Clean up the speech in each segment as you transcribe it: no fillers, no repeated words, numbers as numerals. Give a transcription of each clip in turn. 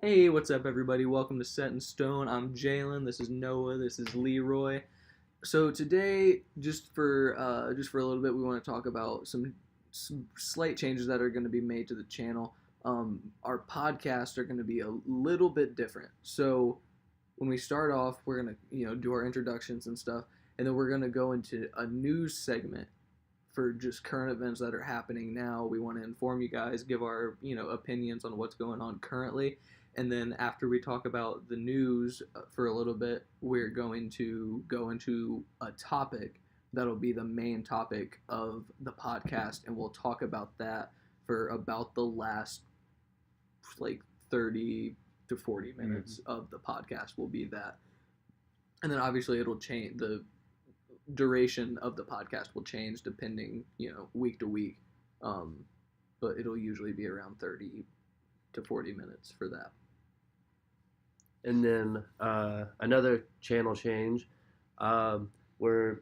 Hey, what's up, everybody? Welcome to Set in Stone. I'm Jalen. This is Noah. This is Leroy. So today, just for a little bit, we want to talk about some slight changes that are going to be made to the channel. Our podcasts are going to be a little bit different. So when we start off, we're going to do our introductions and stuff, and then we're going to go into a news segment for just current events that are happening now. We want to inform you guys, give our opinions on what's going on currently. And then after we talk about the news for a little bit, we're going to go into a topic that'll be the main topic of the podcast, and we'll talk about that for about the last 30 to 40 minutes of the podcast will be that. And then obviously it'll change, the duration of the podcast will change depending, week to week. But it'll usually be around 30 to 40 minutes for that. And then another channel change. We're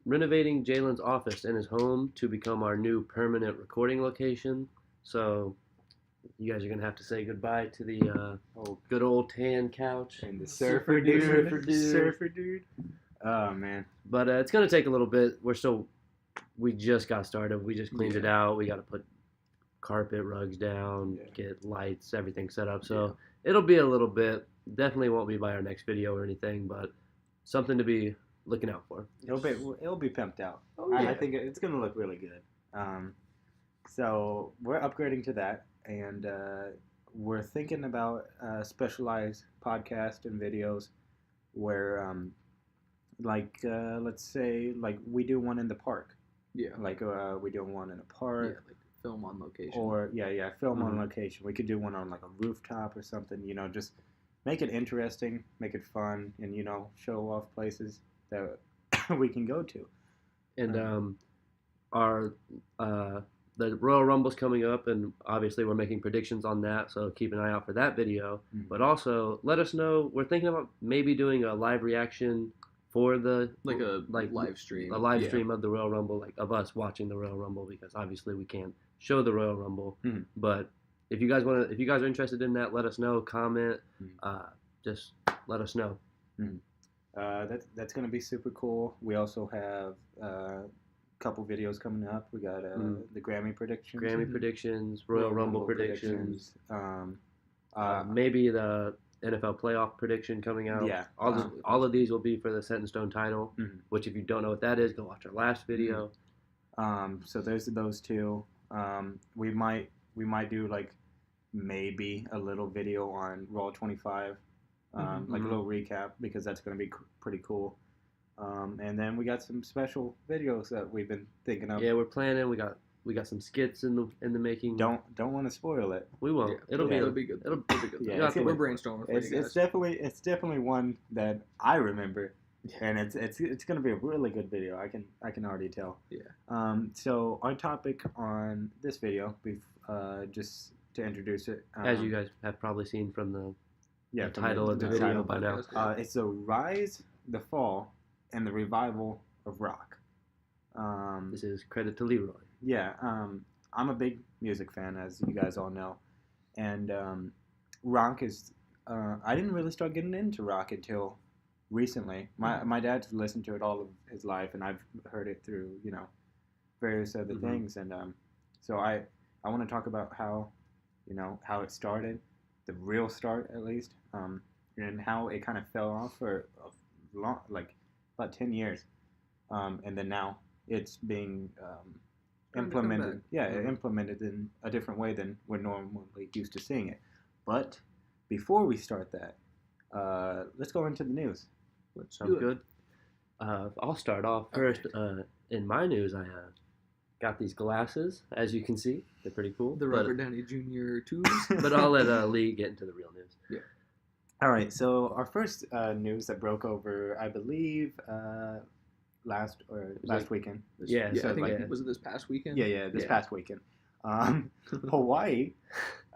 renovating Jalen's office in his home to become our new permanent recording location. So you guys are going to have to say goodbye to the good old tan couch. And the surfer dude. Oh, man. But it's going to take a little bit. We just got started. We just cleaned it out. We got to put carpet, rugs down, get lights, everything set up. So it'll be a little bit. Definitely won't be by our next video or anything, but something to be looking out for. It'll be pimped out. Oh, yeah. I think it's going to look really good. So we're upgrading to that, and we're thinking about specialized podcast and videos where, let's say, we do one in the park. Yeah. We do one in a park. Yeah, film on location. Or film on location. We could do one on a rooftop or something. Just make it interesting, make it fun, and show off places that we can go to. And our the Royal Rumble's coming up, and obviously we're making predictions on that. So keep an eye out for that video. Mm-hmm. But also let us know. We're thinking about maybe doing a live reaction for the live stream. A live stream of the Royal Rumble, of us watching the Royal Rumble, because obviously we can't show the Royal Rumble. Mm-hmm. But if you guys are interested in that, let us know. Comment. Just let us know. Mm-hmm. That's gonna be super cool. We also have a couple videos coming up. We got the Grammy predictions. Royal Rumble predictions. Maybe the NFL playoff prediction coming out. Yeah. All of these will be for the Set in Stone title, which if you don't know what that is, go watch our last video. So there's those two. We might do maybe a little video on Raw 25, a little recap, because that's going to be pretty cool. And then we got some special videos that we've been thinking of. Yeah, we're planning. We got some skits in the making. Don't want to spoil it. We won't. Yeah. It'll be good. It'll be good. Yeah, we're brainstorming for you guys. It's definitely one that I remember, and it's gonna be a really good video. I can already tell. Yeah. So our topic on this video, just to introduce it, as you guys have probably seen from the title of the video video by now, it's the rise, the fall, and the revival of rock. This is credit to Leroy. Yeah, I'm a big music fan, as you guys all know, and rock is. I didn't really start getting into rock until recently. My dad's listened to it all of his life, and I've heard it through various other things, and so I want to talk about how how it started, the real start at least, and how it kind of fell off for a long, about 10 years, and then now it's being implemented. Implemented in a different way than we're normally used to seeing it. But before we start that, let's go into the news. Sounds good. I'll start off first. In my news, I have got these glasses. As you can see, they're pretty cool. The Robert Downey Jr. tubes. But I'll let Lee get into the real news. Yeah. All right. So our first news that broke over, I believe, last weekend. Yeah, I think was it this past weekend? Yeah, this past weekend. Hawaii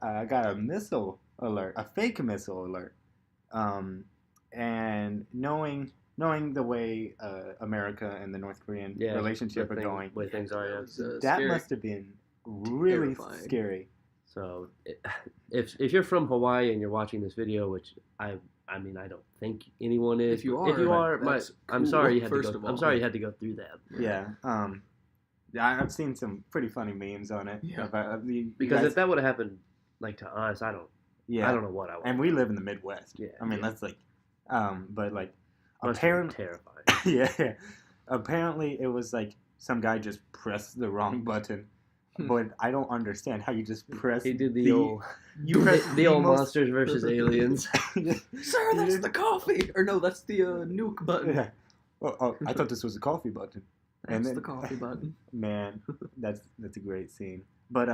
got a missile alert, a fake missile alert, and knowing the way America and the North Korean relationship are going, way things are. That must have been really scary. So if you're from Hawaii and you're watching this video, which I mean I don't think anyone is. If you but if you are, are, that's I'm cool, sorry you had first to of go. all. I'm sorry you had to go through that. Yeah. I've seen some pretty funny memes on it. Yeah. Because if that would have happened like to us, I don't know what I would. And we live in the Midwest. Yeah. I mean, that's like, but like, Must be apparently, terrifying. yeah. Apparently, it was like some guy just pressed the wrong button. But I don't understand how you just press. He did the old press the old most- monsters versus aliens. Sir, that's the coffee. Or no, that's the nuke button. Yeah. Oh, I thought this was a coffee button. That's the coffee button. Man, that's a great scene. But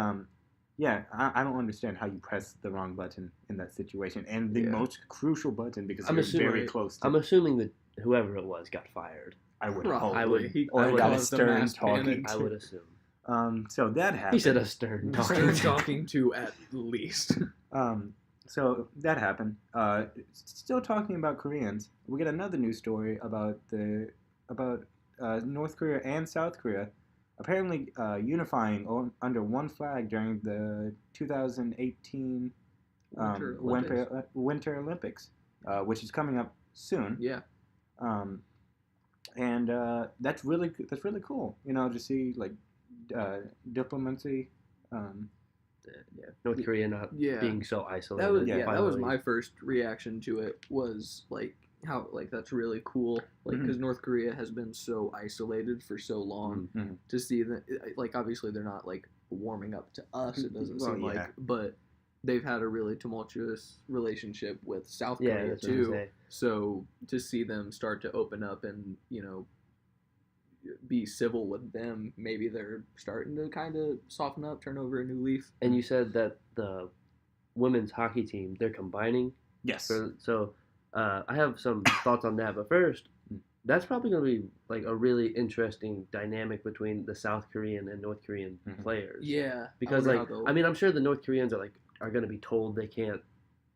yeah, I don't understand how you press the wrong button in that situation, and the Yeah. most crucial button because I'm you're assuming- very close to. I'm assuming that whoever it was got fired. I would Probably. hope. I would- He or I would got a caused the stern mass talking. panic. I would assume. So that happened. He said a stern Stern talking. talking to at least. So that happened. Still talking about Koreans. We get another news story about North Korea and South Korea apparently unifying under one flag during the 2018 Winter Olympics, which is coming up soon. Yeah. And that's really cool. You know, to see like diplomacy. Yeah, North Korea not Yeah. being so isolated. That was Yeah, that was finally. my first reaction to it. Was like how like that's really cool. Like Mhm. because North Korea has been so isolated for so long. Mhm. To see that, like obviously they're not like warming up to us. It doesn't Well, seem yeah. like, but they've had a really tumultuous relationship with South Yeah, Korea that's what I was too. gonna say. So to see them start to open up and be civil with them, maybe they're starting to kind of soften up, turn over a new leaf. And you said that the women's hockey team they're combining. Yes. So I have some thoughts on that. But first, that's probably going to be like a really interesting dynamic between the South Korean and North Korean Mhm. players. Yeah, Because I like wonder how they'll- I mean I'm sure the North Koreans are going to be told they can't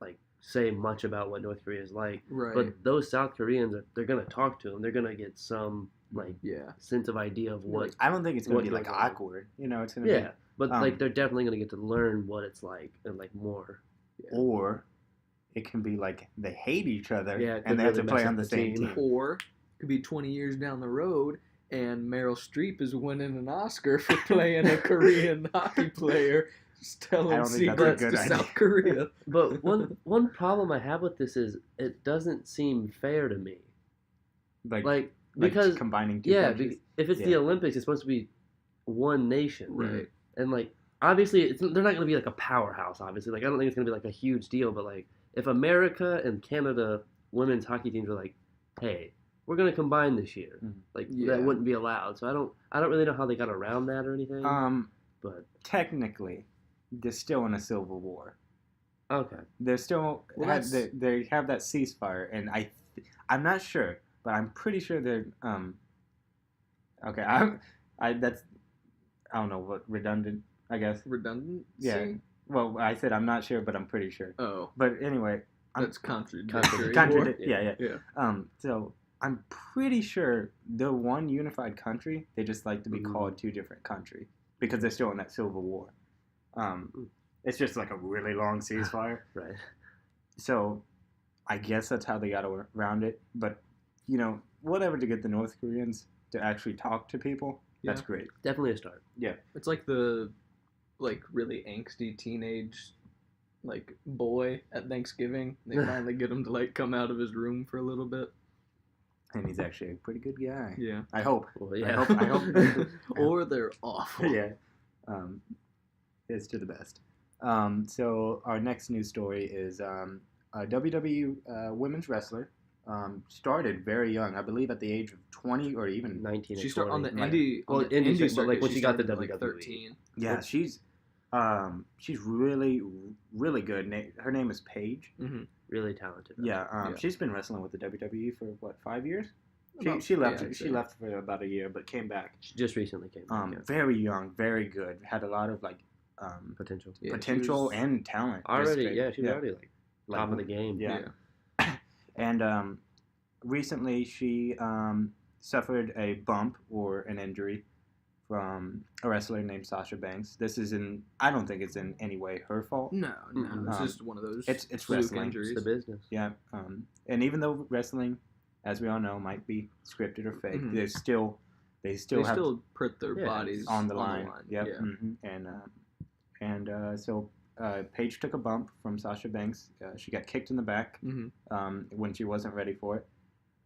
like say much about what North Korea is like. right, But those South Koreans they're going to talk to them. They're going to get some like yeah, sense of idea of what. I don't think it's gonna What be like goes on. awkward. You know, it's gonna Yeah, but Um, like they're definitely going to get to learn what it's like and like more. be, or it can be like they hate each other Yeah, it could and they have to really play mess on up the the same team. team. or it could be 20 years down the road and Meryl Streep is winning an Oscar for playing a Korean hockey player, just I telling don't think that's a secrets good to idea. South Korea. But one problem I have with this is it doesn't seem fair to me. Like because combining two yeah, countries. if it's the Yeah. Olympics, it's supposed to be one nation, Right. And like obviously, they're not going to be like a powerhouse. Obviously, like I don't think it's going to be like a huge deal. But like if America and Canada women's hockey teams are like, hey, we're going to combine this year, Mhm. like Yeah. that wouldn't be allowed. So I don't really know how they got around that or anything. But Technically, they're still in a civil war. okay, They're still Well, they have that ceasefire, and I'm not sure, but I'm pretty sure they're okay. I don't know what redundant. I guess Redundant? Yeah. Well, I said I'm not sure, but I'm pretty sure. Oh, But anyway, that's contradictory. Yeah. Yeah. So I'm pretty sure they're one unified country. They just like to be Mhm. called two different countries because they're still in that civil war. It's just like a really long ceasefire. right. So I guess that's how they got around it. But whatever to get the North Koreans to actually talk to people, that's Yeah. great. Definitely a start. It's like the really angsty teenage boy at Thanksgiving. They finally get him to come out of his room for a little bit. And he's actually a pretty good guy. Yeah. I hope. Well, yeah. I hope. Or they're awful. Yeah. It's to the best. So our next news story is a WWE women's wrestler started very young. I believe at the age of 20 or even 19. She or started on 20. the Right. indie Well, on the indie indie circuit, but, like, circuit, when she got to started at, WWE. 13. yeah. She's really really good. Her name is Paige. Mm-hmm. Really talented. Yeah. Yeah. She's been wrestling with the WWE for what 5 years. About- She left. yeah, I'd She say. left for about a year, but came back. She just recently came back. Yeah. Very young, very good. Had a lot of Potential. Yeah, she potential was- and talent. Just Already, straight- yeah, she's already like Like, top of the game. yeah. And recently she suffered a bump or an injury from a wrestler named Sasha Banks. I don't think it's in any way her fault. No, it's Um, just one of those. it's fluke wrestling. injuries. It's the business. Yeah, and even though wrestling, as we all know, might be scripted or fake, Mhm. they still They have still put their Yeah, bodies on the line. Yeah. Yep. So Paige took a bump from Sasha Banks. She got kicked in the back hmm when she wasn't ready for it,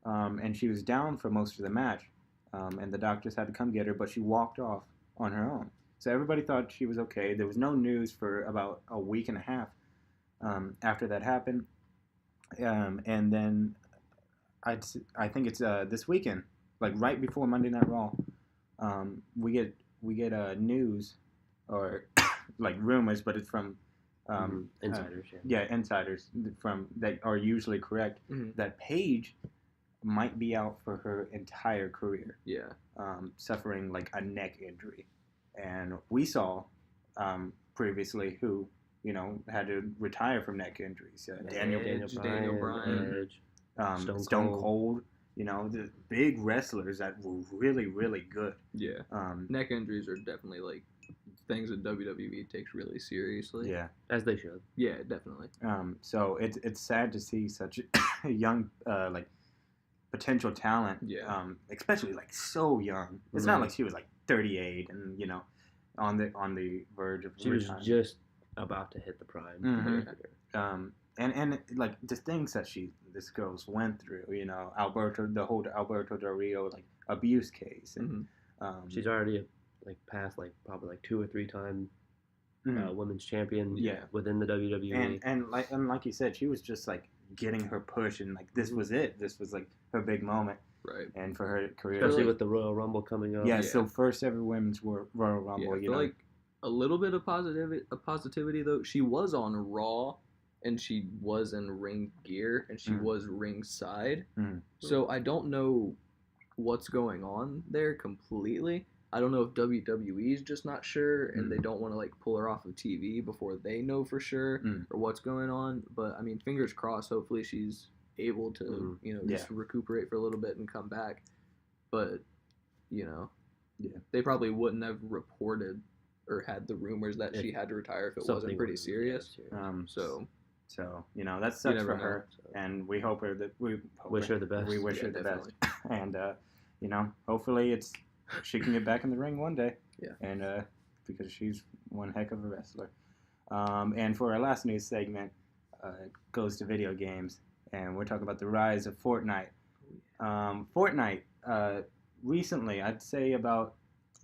and she was down for most of the match. And the doctors had to come get her, but she walked off on her own. So everybody thought she was okay. There was no news for about a week and a half after that happened, and then I think it's this weekend, like right before Monday Night Raw, we get news or like rumors, but it's from Insiders. insiders from that are usually correct Mhm. that Paige might be out for her entire career, Yeah. suffering like a neck injury, and we saw previously who had to retire from neck injuries. Daniel Daniel Bryan. Edge. Stone Stone Cold, the big wrestlers that were really, really good. Yeah. Neck injuries are definitely like things that WWE takes really seriously. Yeah. As they should. Yeah, definitely. So it's sad to see such a young like potential talent. Yeah. Especially like so young. It's not like she was like 38 and on the verge of She was retirement. just about to hit the prime. Mhm. And like the things that this girl's went through, the whole Alberto Del Rio like abuse case, and She's already past probably 2 or 3 time women's champion. Yeah. Within the WWE. and like you said, she was just like getting her push, and like this was it. This was like her big moment, Right. and for her career, Especially like- with the Royal Rumble coming up. yeah. Yeah. So first ever women's Royal Rumble, Yeah, I feel like a little bit of positivity though. She was on Raw, and she was in ring gear, and she was ringside. Mhm. So I don't know what's going on there completely. I don't know if WWE is just not sure, and they don't want to like pull her off of TV before they know for sure or what's going on. But I mean, fingers crossed. Hopefully, she's able to just recuperate for a little bit and come back. But they probably wouldn't have reported or had the rumors that she had to retire if it wasn't pretty serious. So that sucks never for know, her, and we hope her that we Wish her the best. We wish Yeah, her the definitely. best, and hopefully she can get back in the ring one day. Yeah. And because she's one heck of a wrestler. And for our last news segment, goes to video games, and we're talking about the rise of Fortnite. Fortnite recently, I'd say about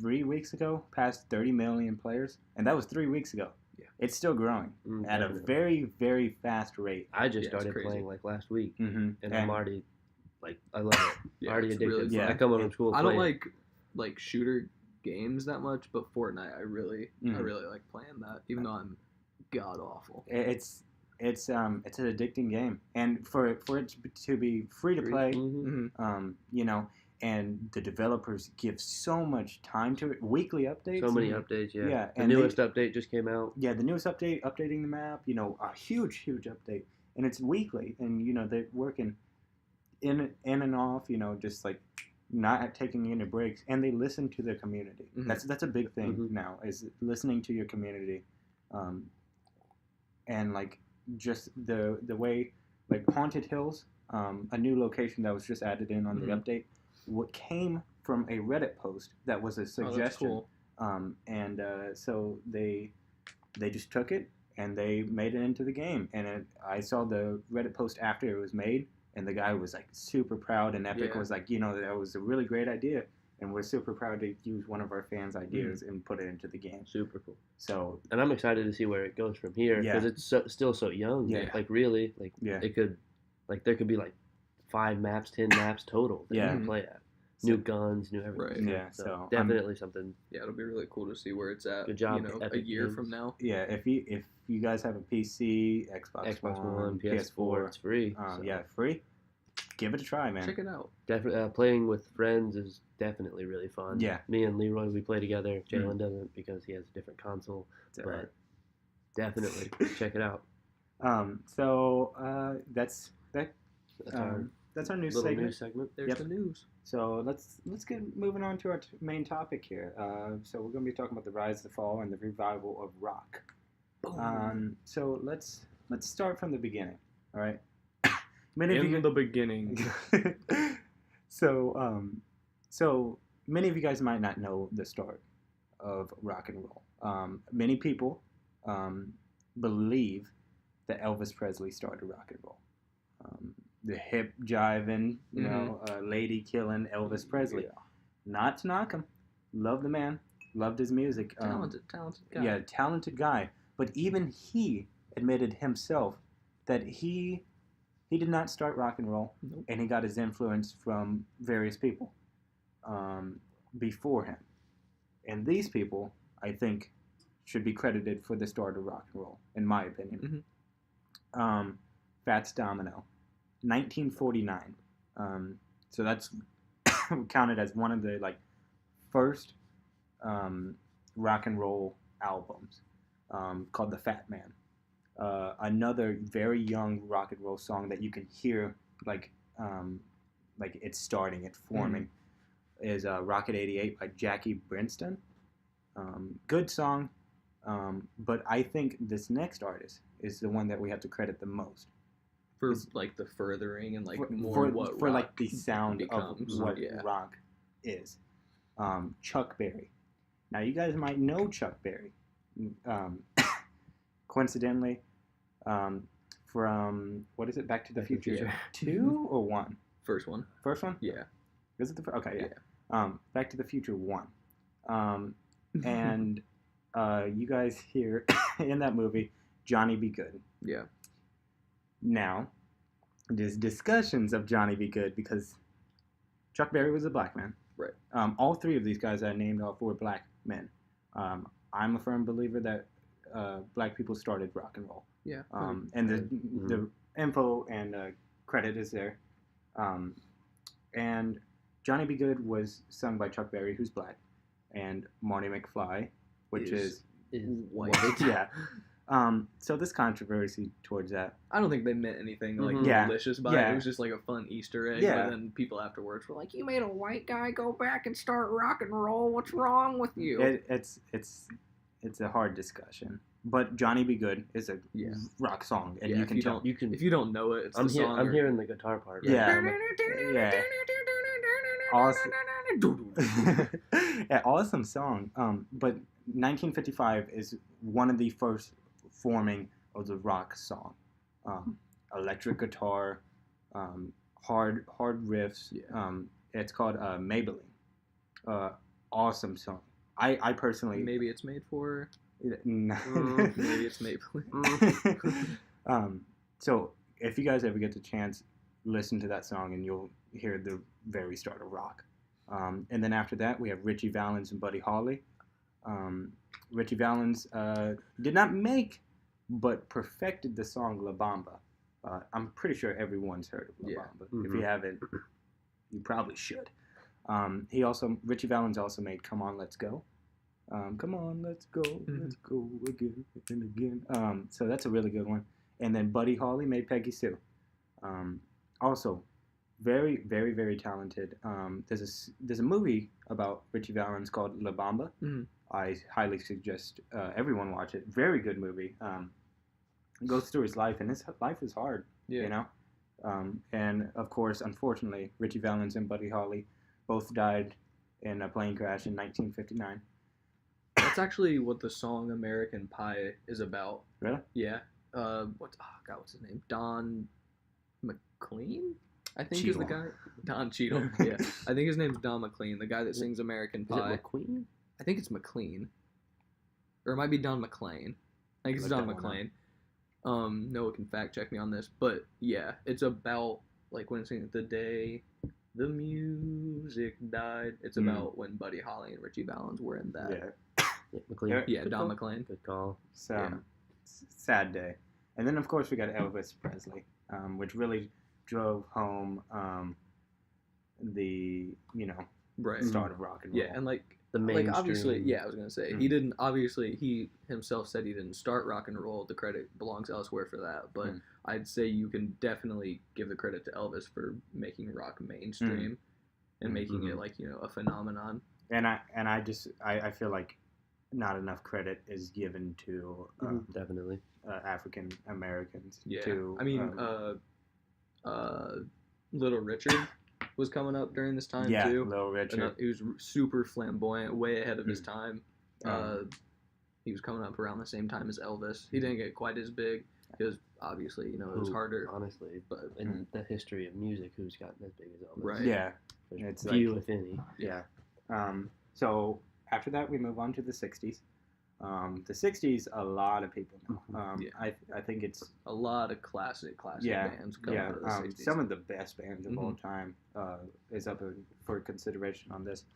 3 weeks ago, passed 30 million players, and that was 3 weeks ago. Yeah. It's still growing at a Definitely. very, very fast rate. I just Yeah, it's started crazy. playing last week, Mm-hmm. and I'm already I love it. yeah, Already it's addicted. really Yeah. I come home from school. I don't play it. like shooter games that much, but Fortnite I really Mhm. like playing that, even though I'm god awful. It's an addicting game, and for it to be free to play, Mhm. Mm-hmm. and the developers give so much time to it. Weekly updates. So many updates. Yeah. Yeah, The and they- newest update just came out. Yeah, the newest update, updating the map. A huge update, and it's weekly, and they're working in and off. Just like not taking any breaks, and they listen to their community. Mhm. That's a big thing Mhm. now, is listening to your community, and like just the way like Haunted Hills, a new location that was just added in on the Mhm. update, what came from a Reddit post that was a Oh, that's suggestion. cool. So they just took it and they made it into the game. And I saw the Reddit post after it was made, and the guy was like super proud, and Epic Yeah. was like, that was a really great idea, and we're super proud to use one of our fans' ideas and put it into the game. Super cool. So And I'm excited to see where it goes from here Yeah. because it's still so young. Yeah. Really, Yeah. it could, there could be 5 maps, 10 maps total that Yeah. you can play at. New guns, new everything. Right. Yeah, so I'm- definitely something. Yeah, it'll be really cool to see where it's at. Good job, a Epic year Games. from now. yeah, if you guys have a PC, Xbox One, PS4, PS4, it's free. free, give it a try, man. Check it out. Definitely playing with friends is definitely really fun. Yeah. Me and Leroy, we play together. Jalen doesn't because he has a different console. It's But definitely check it out. So that's that. That's our that's our new Little segment. news segment. There's Yep. the news. So let's get moving on to our main topic here. So we're going to be talking about the rise, the fall, and the revival of rock. So let's start from the beginning. All right. Many of In you. the beginning. So so many of you guys might not know the start of rock and roll. Many people believe that Elvis Presley started rock and roll. The hip jiving, lady killing Elvis Presley. Yeah. Not to knock him. Love the man. Loved his music. Talented guy. Yeah, talented guy. But even he admitted himself that he did not start rock and roll, Nope. and he got his influence from various people before him. And these people, I think, should be credited for the start of rock and roll, in my opinion. Fats Domino, 1949. So that's counted as one of the first rock and roll albums, called The Fat Man. Another very young rock and roll song that you can hear like it's starting, it's forming, is Rocket 88 by Jackie Brinston. Good song, but I think this next artist is the one that we have to credit the most For It's- the furthering and for, more for, what for rock the sound becomes. of what Yeah. rock is. Chuck Berry. Now you guys might know Chuck Berry. Coincidentally, from what is it? Back to the Back to the Future Future. 2 or 1? First one. First one? Yeah. Is it the first? Okay, yeah. Back to the Future 1. And you guys hear in that movie Johnny Be Good. Yeah. Now, there's discussions of Johnny Be Good because Chuck Berry was a black man. Right. All three of these guys I named off were black men. I'm a firm believer that black people started rock and roll. Yeah. And the info and credit is there. And Johnny Be Good was sung by Chuck Berry, who's black, and Marty McFly, which is white. yeah. So this controversy towards that. I don't think they meant anything like Mhm. Yeah. malicious by it. Yeah. It was just like a fun Easter egg. Yeah. But then people afterwards were like, "You made a white guy go back and start rock and roll. What's wrong with you?" It's a hard discussion. But Johnny Be Good is a Yeah. rock song, and Yeah, you if can you tell. don't- You can. if you don't know it, it's I'm the here. song. I'm or- hearing the guitar part. Right Yeah. now. Yeah. Yeah, awesome song. But 1955 is one of the first forming of the rock song. Electric guitar, hard riffs. Yeah. It's called Maybelline. Awesome song. I personally Maybe it's made for. No. Maybe it's Maybelline. So if you guys ever get the chance, listen to that song and you'll hear the very start of rock. And then after that, we have Richie Valens and Buddy Holly. Richie Valens did not make, but perfected the song La Bamba. I'm pretty sure everyone's heard of La Yeah. Bamba. If you haven't, you probably should. Richie Valens also made Come On, Let's Go. Come on, let's go again and again. So that's a really good one. And then Buddy Holly made Peggy Sue. Also, very, very, very talented. There's a movie about Richie Valens called La Bamba. Mhm. I highly suggest everyone watch it. Very good movie. Goes through his life, and his life is hard. Yeah. You know. And of course, unfortunately, Richie Valens and Buddy Holly both died in a plane crash in 1959. That's actually what the song American Pie is about. Really? Yeah. What's his name? Don McLean? I think is the Cheadle. guy. Don Cheadle. Yeah. I think his name's Don McLean, the guy that sings American Is Pie. it McQueen? I think it's McLean. Or it might be Don McLean. I think it's Look Don that one up. McLean. Noah can fact check me on this. But yeah, it's about like when it's the day the music died. It's about when Buddy Holly and Richie Valens were in that. Yeah. Yeah, McLean. Yeah. Yeah, Good Don call. McLean. Good call. So Yeah. sad day. And then of course we got Elvis Presley, which really drove home the Right. start of rock and roll. Yeah, and like the mainstream. like obviously, yeah, I was gonna say he Mm. didn't. Obviously, he himself said he didn't start rock and roll. The credit belongs elsewhere for that. But Mm. I'd say you can definitely give the credit to Elvis for making rock mainstream and making it Mhm. like a phenomenon. And I feel like not enough credit is given to Definitely. African Americans. Yeah, To, I mean, Little Richard was coming up during this time yeah, too. Little Richard. He was super flamboyant, way ahead of his Mm. time. Um, He was coming up around the same time as Elvis. He didn't get quite as big because obviously, it was harder. Honestly, But in the history of music, who's gotten as big as Elvis? Right. Yeah. There's It's few, if any. Yeah. So after that, we move on to the 60s. The 60s, a lot of people know. Yeah. I think it's a lot of classic yeah, bands coming out of the 60s. some of the best bands of all Mhm. time is up for consideration on this.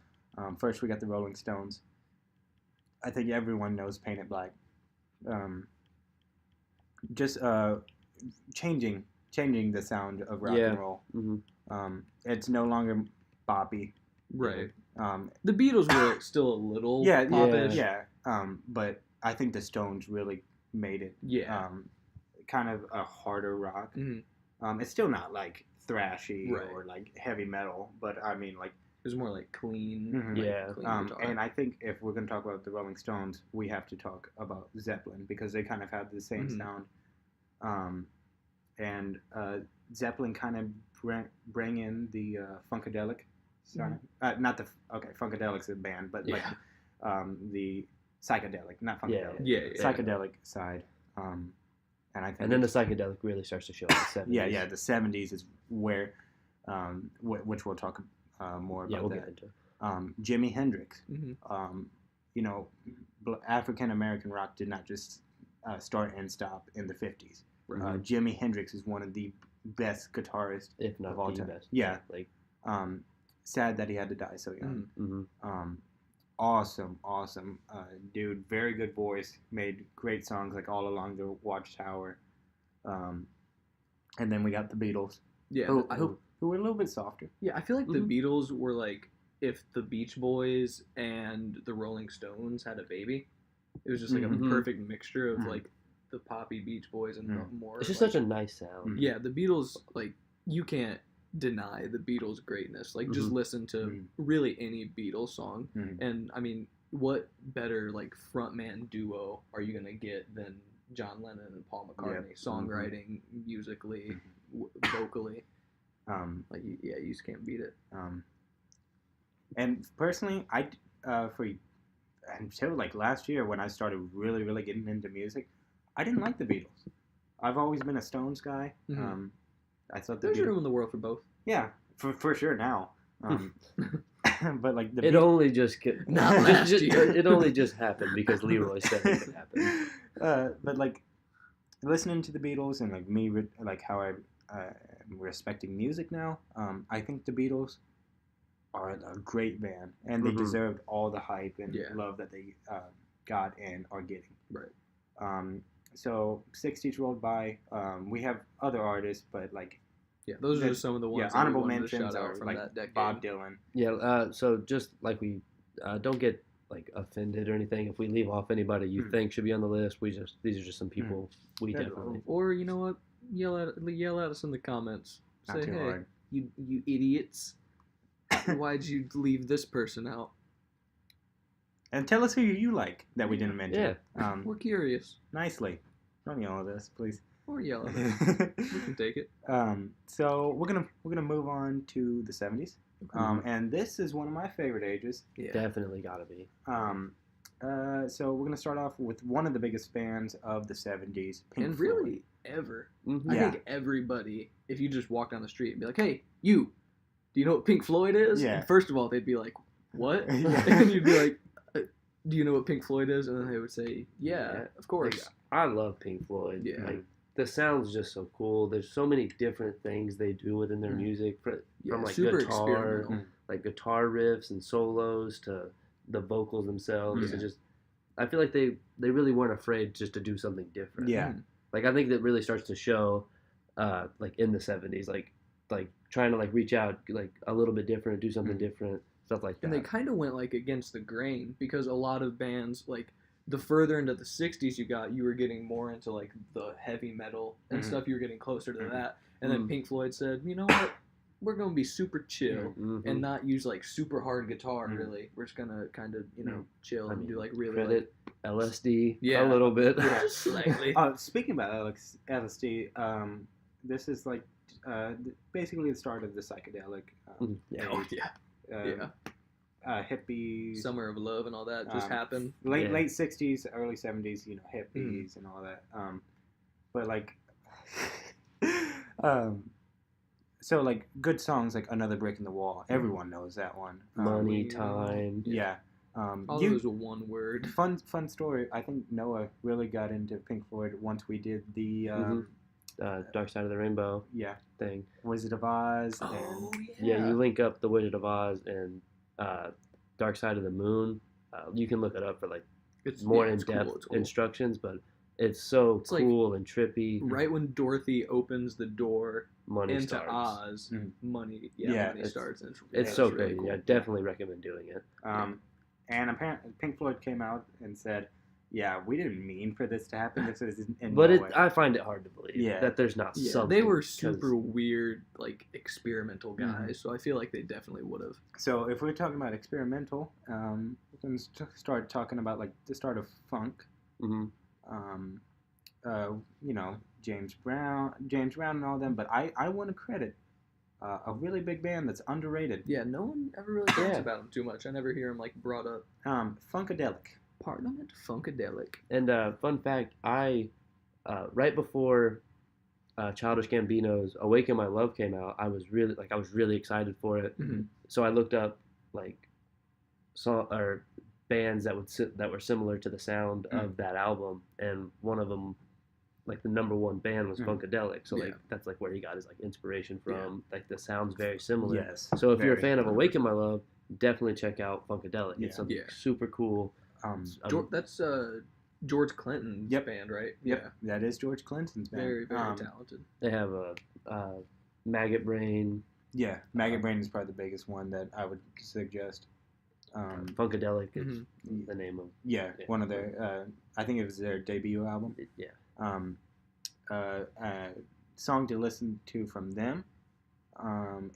First, we got the Rolling Stones. I think everyone knows Paint It Black. Just changing the sound of rock Yeah. and roll. Mm-hmm. It's no longer boppy. Right. Um, The Beatles were still a little yeah, popish. yeah. But I think the Stones really made it. Yeah. Kind of a harder rock. Mhm. It's still not like thrashy Right. or like heavy metal, but I mean like. It was more like clean. Mhm. like, Yeah. clean guitar. And I think if we're going to talk about the Rolling Stones, we have to talk about Zeppelin because they kind of have the same Mhm. sound. And Zeppelin kind of bring in the Funkadelic sound. Not the Funkadelic's a band, but like the psychedelic, not Funkadelic. Yeah. Psychedelic side. And I think And then the psychedelic really starts to show in the 70s. yeah, the 70s is where, which we'll talk more about Yeah, we'll that. get into. Jimi Hendrix. Mhm. African American rock did not just start and stop in the 50s. Right. Jimi Hendrix is one of the best guitarists If not of all the time. best. Yeah. Like, Sad that he had to die so young. mm-hmm. Awesome dude. Very good voice. Made great songs like All Along the Watchtower. And then we got the Beatles, Yeah. who were a little bit softer. Yeah, I feel like Mhm. the Beatles were like if the Beach Boys and the Rolling Stones had a baby. It was just like Mhm. a perfect mixture of Mhm. like the poppy Beach Boys and the more. It's just like, such a nice sound. Yeah, the Beatles, like you can't deny the Beatles' greatness. Like just Mhm. listen to Mhm. really any Beatles song, Mhm. and I mean, what better like frontman duo are you gonna get than John Lennon and Paul McCartney? Songwriting, musically, vocally, like you just can't beat it. And personally, until like last year when I started really, really getting into music, I didn't like the Beatles. I've always been a Stones guy. Mhm. I thought the There's Beatles, room in the world for both. yeah, for sure now. But like the It only just Not last year. It only just happened because Leroy said it could happen. But like listening to the Beatles and like me, like how I'm respecting music now. I think the Beatles are a great band, and they Mhm. deserved all the hype and Yeah. love that they got and are getting. Right. So 60s rolled by. We have other artists, but like Yeah, those are That's- just some of the ones. yeah, that we honorable wanted to mentions shout out are from like that decade. Bob Dylan. Yeah. So just like we don't get like offended or anything if we leave off anybody you Mhm. think should be on the list. These are just some people we Yeah, definitely. Or you know what? Yell at us in the comments. Not Say, too hey, hard. you idiots! Why'd you leave this person out? And tell us who you like that we didn't mention. We're curious. Nicely. Don't yell at us, please. Or yell at us. We can take it. So we're gonna move on to the 70s. And this is one of my favorite ages. Yeah. Definitely gotta be. So we're gonna start off with one of the biggest fans of the 70s, Pink And Floyd. really, ever. Mhm. I Yeah. think everybody, if you just walk down the street and be like, "Hey, you, do you know what Pink Floyd is?" Yeah. And first of all, they'd be like, "What?" Yeah. And you'd be like, "Do you know what Pink Floyd is?" And then they would say, "Yeah, Yeah. of course." Like, I love Pink Floyd. Yeah. Like the sound's just so cool. There's so many different things they do within their Mhm. music, Yeah, from like super guitar, experimental. like guitar riffs and solos to the vocals themselves. Yeah. It just, I feel like they really weren't afraid just to do something different. Yeah. Mhm. Like I think that really starts to show, like in the 70s, like trying to like reach out like a little bit different, do something Mhm. different, stuff like that. And they kind of went like against the grain because a lot of bands like the further into the 60s you were getting more into like the heavy metal and Mhm. stuff. You were getting closer to Mhm. that. And then Mhm. Pink Floyd said, you know what? We're going to be super chill Mhm. and not use like super hard guitar, Mhm. really. We're just going to kind of, Mhm. chill I and mean, do like really credit LSD Yeah. a little bit. like, just slightly. Speaking about LSD, this is like basically the start of the psychedelic Yeah. Oh, age. yeah. Uh, Yeah. Hippies, Summer of Love and all that just happened. late Yeah. late 60s, early 70s, hippies Mm-hmm. and all that. But like, um, so like good songs like Another Brick in the Wall. Everyone knows that one. Money, We- time. Yeah. All those are one word. Fun story. I think Noah really got into Pink Floyd once we did the Mhm. Dark Side of the Rainbow yeah thing. Wizard of Oz. Oh, Yeah, you link up the Wizard of Oz and Dark Side of the Moon. You can look it up for like It's more yeah, in it's depth cool, it's cool. instructions, but it's so It's like- cool and trippy. Right when Dorothy opens the door Money into starts. Oz, Mhm. money Yeah, money it's- starts. And It's Yeah, so it's really crazy. cool. I definitely recommend doing it. And apparently Pink Floyd came out and said, "Yeah, we didn't mean for this to happen. This is in But no way." I find it hard to believe Yeah. that there's not Yeah, something. they were 'cause- super weird, like experimental guys. Mhm. So I feel like they definitely would have. So if we're talking about experimental, we can start talking about like the start of funk. Mhm. James Brown and all them. But I want to credit a really big band that's underrated. Yeah, no one ever really talks Yeah. about them too much. I never hear them like brought up. Funkadelic. Parliament Funkadelic. And fun fact, I right before Childish Gambino's "Awaken My Love" came out, I was really excited for it. Mhm. So I looked up like bands that were similar to the sound of that album, and one of them, like the number one band, was Mhm. Funkadelic. So Yeah. like that's like where he got his like inspiration from. Like the sound's very similar. Yes. So if you're a very. fan of "Awaken My Love," definitely check out Funkadelic. Yeah. It's something Yeah. super cool. That's George Clinton's Yep. band, right? Yep, Yeah. that is George Clinton's band. Very, very talented. They have a Maggot Brain. Yeah, Maggot Brain is probably the biggest one that I would suggest. Funkadelic is Mhm. the name of Yeah, Yeah. one of their. I think it was their debut album. it. Yeah. Song to listen to from them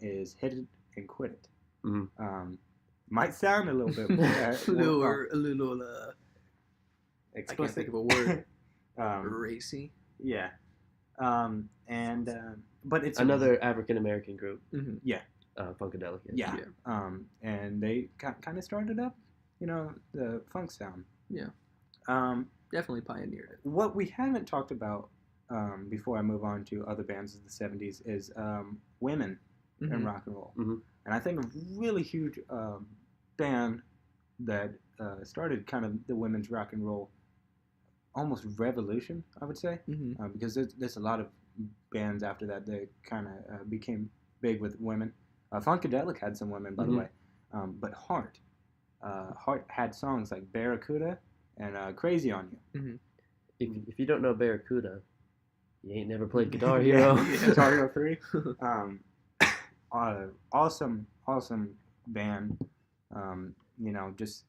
is "Hit It and Quit It." Mhm. Might sound a little bit a little, I can't explicit. think of a word. um, Racy. yeah, but it's Another African American group, Mm-hmm. Funkadelic. Is. yeah. Yeah. And they kind of started up, the funk sound. Yeah. Definitely pioneered it. What we haven't talked about before I move on to other bands of the '70s is women in Mhm. rock and roll. Mhm. And I think a really huge band that started kind of the women's rock and roll almost revolution, I would say, Mm-hmm. because there's a lot of bands after that that kind of became big with women. Funkadelic had some women, by the Mhm. way, but Heart had songs like Barracuda and Crazy on You. If you don't know Barracuda, you ain't never played Guitar Hero. Guitar Hero 3. Awesome band. Just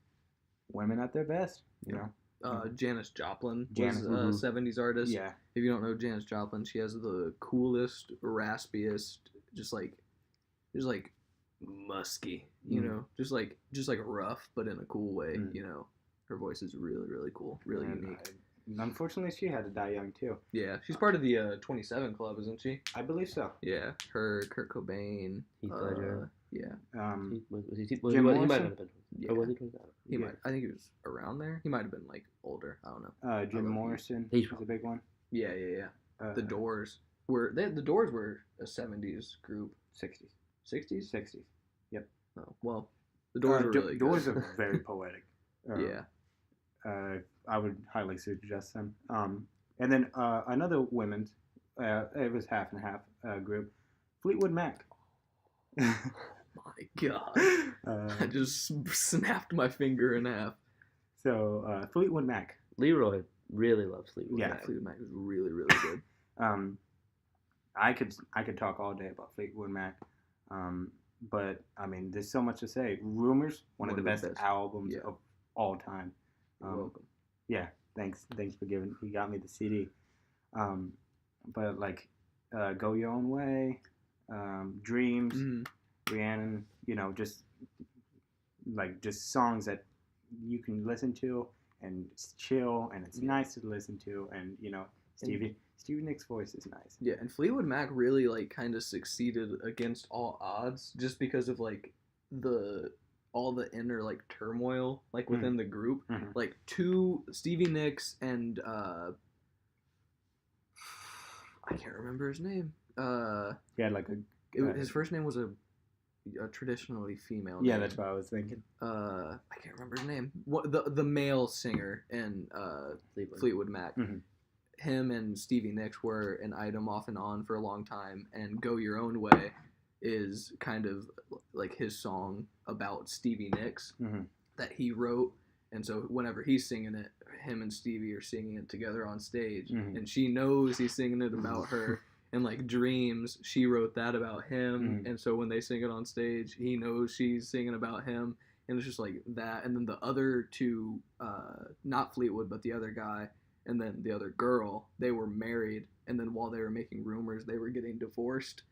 women at their best, Janis Joplin Janis, was a mhm. 70s artist. Yeah. If you don't know Janis Joplin, she has the coolest, raspiest, just like musky, just like rough, but in a cool way. Mm. Her voice is really, really cool, really And unique. Unfortunately, she had to die young, too. Yeah, she's part of the 27 Club, isn't she? I believe so. Yeah, her, Kurt Cobain, Heath Ledger. Yeah, Was he Jim he might Morrison? not have been. yeah. Or was he 27? He might. I think he was around there. He might have been like older. I don't know. Jim love Morrison He's was a big one. Yeah. The Doors the Doors were a 70s group. 60s. 60s? 60s. Yep. Oh, well, the Doors are really good. Doors are very poetic. Yeah. I would highly suggest them. And then another women's, it was half and half group, Fleetwood Mac. My God. I just snapped my finger in half. So Fleetwood Mac. Leroy really loves Fleetwood Yeah. Mac. Fleetwood Mac is really, really good. I could talk all day about Fleetwood Mac. But I mean, there's so much to say. Rumors, one of the best albums of all time. You're welcome. Yeah, thanks for giving. You got me the CD. But like, Go Your Own Way, Dreams, Rhiannon. You know, just songs that you can listen to and it's chill and it's nice to listen to, and you know, Stevie Nicks' voice is nice. Yeah, and Fleetwood Mac really like kind of succeeded against all odds, just because of like all the inner like turmoil like within the group. Like Stevie Nicks and I can't remember his name. He had like his first name was a traditionally female yeah, name. that's what I was thinking. I can't remember his name. What the male singer in Fleetwood Mac. Him and Stevie Nicks were an item off and on for a long time, and Go Your Own Way is kind of like his song about Stevie Nicks that he wrote. And so whenever he's singing it, him and Stevie are singing it together on stage, and she knows he's singing it about her. And like Dreams, she wrote that about him, and so when they sing it on stage, he knows she's singing about him, and it's just like that. And then the other two, not Fleetwood, but the other guy, and then the other girl, they were married, and then while they were making Rumors, they were getting divorced,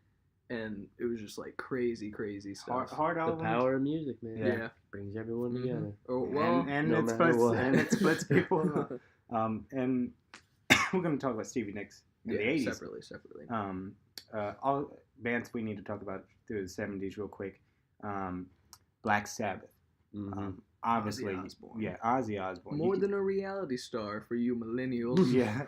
and it was just like crazy stuff. Hard album. The power of music, man. Yeah. Brings everyone together. Oh, well, and no it splits people. And we're gonna talk about Stevie Nicks in the 80s. Separately. All bands we need to talk about through the 70s real quick. Black Sabbath. Obviously, Ozzy Osbourne. More than a reality star for you millennials. Yeah.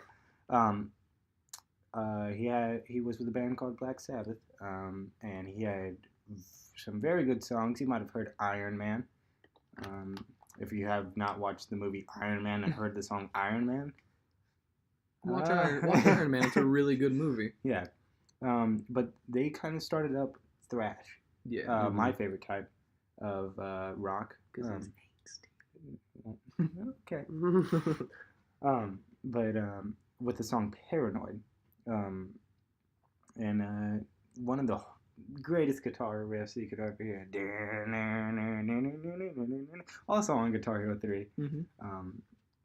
He was with a band called Black Sabbath, and he had some very good songs. You might have heard Iron Man. If you have not watched the movie Iron Man and heard the song Iron Man, watch Iron Man. It's a really good movie. Yeah. But they kind of started up thrash. Yeah. My favorite type of rock. Because okay. But with the song Paranoid, and one of the greatest guitar riffs you could ever hear. Also on Guitar Hero 3.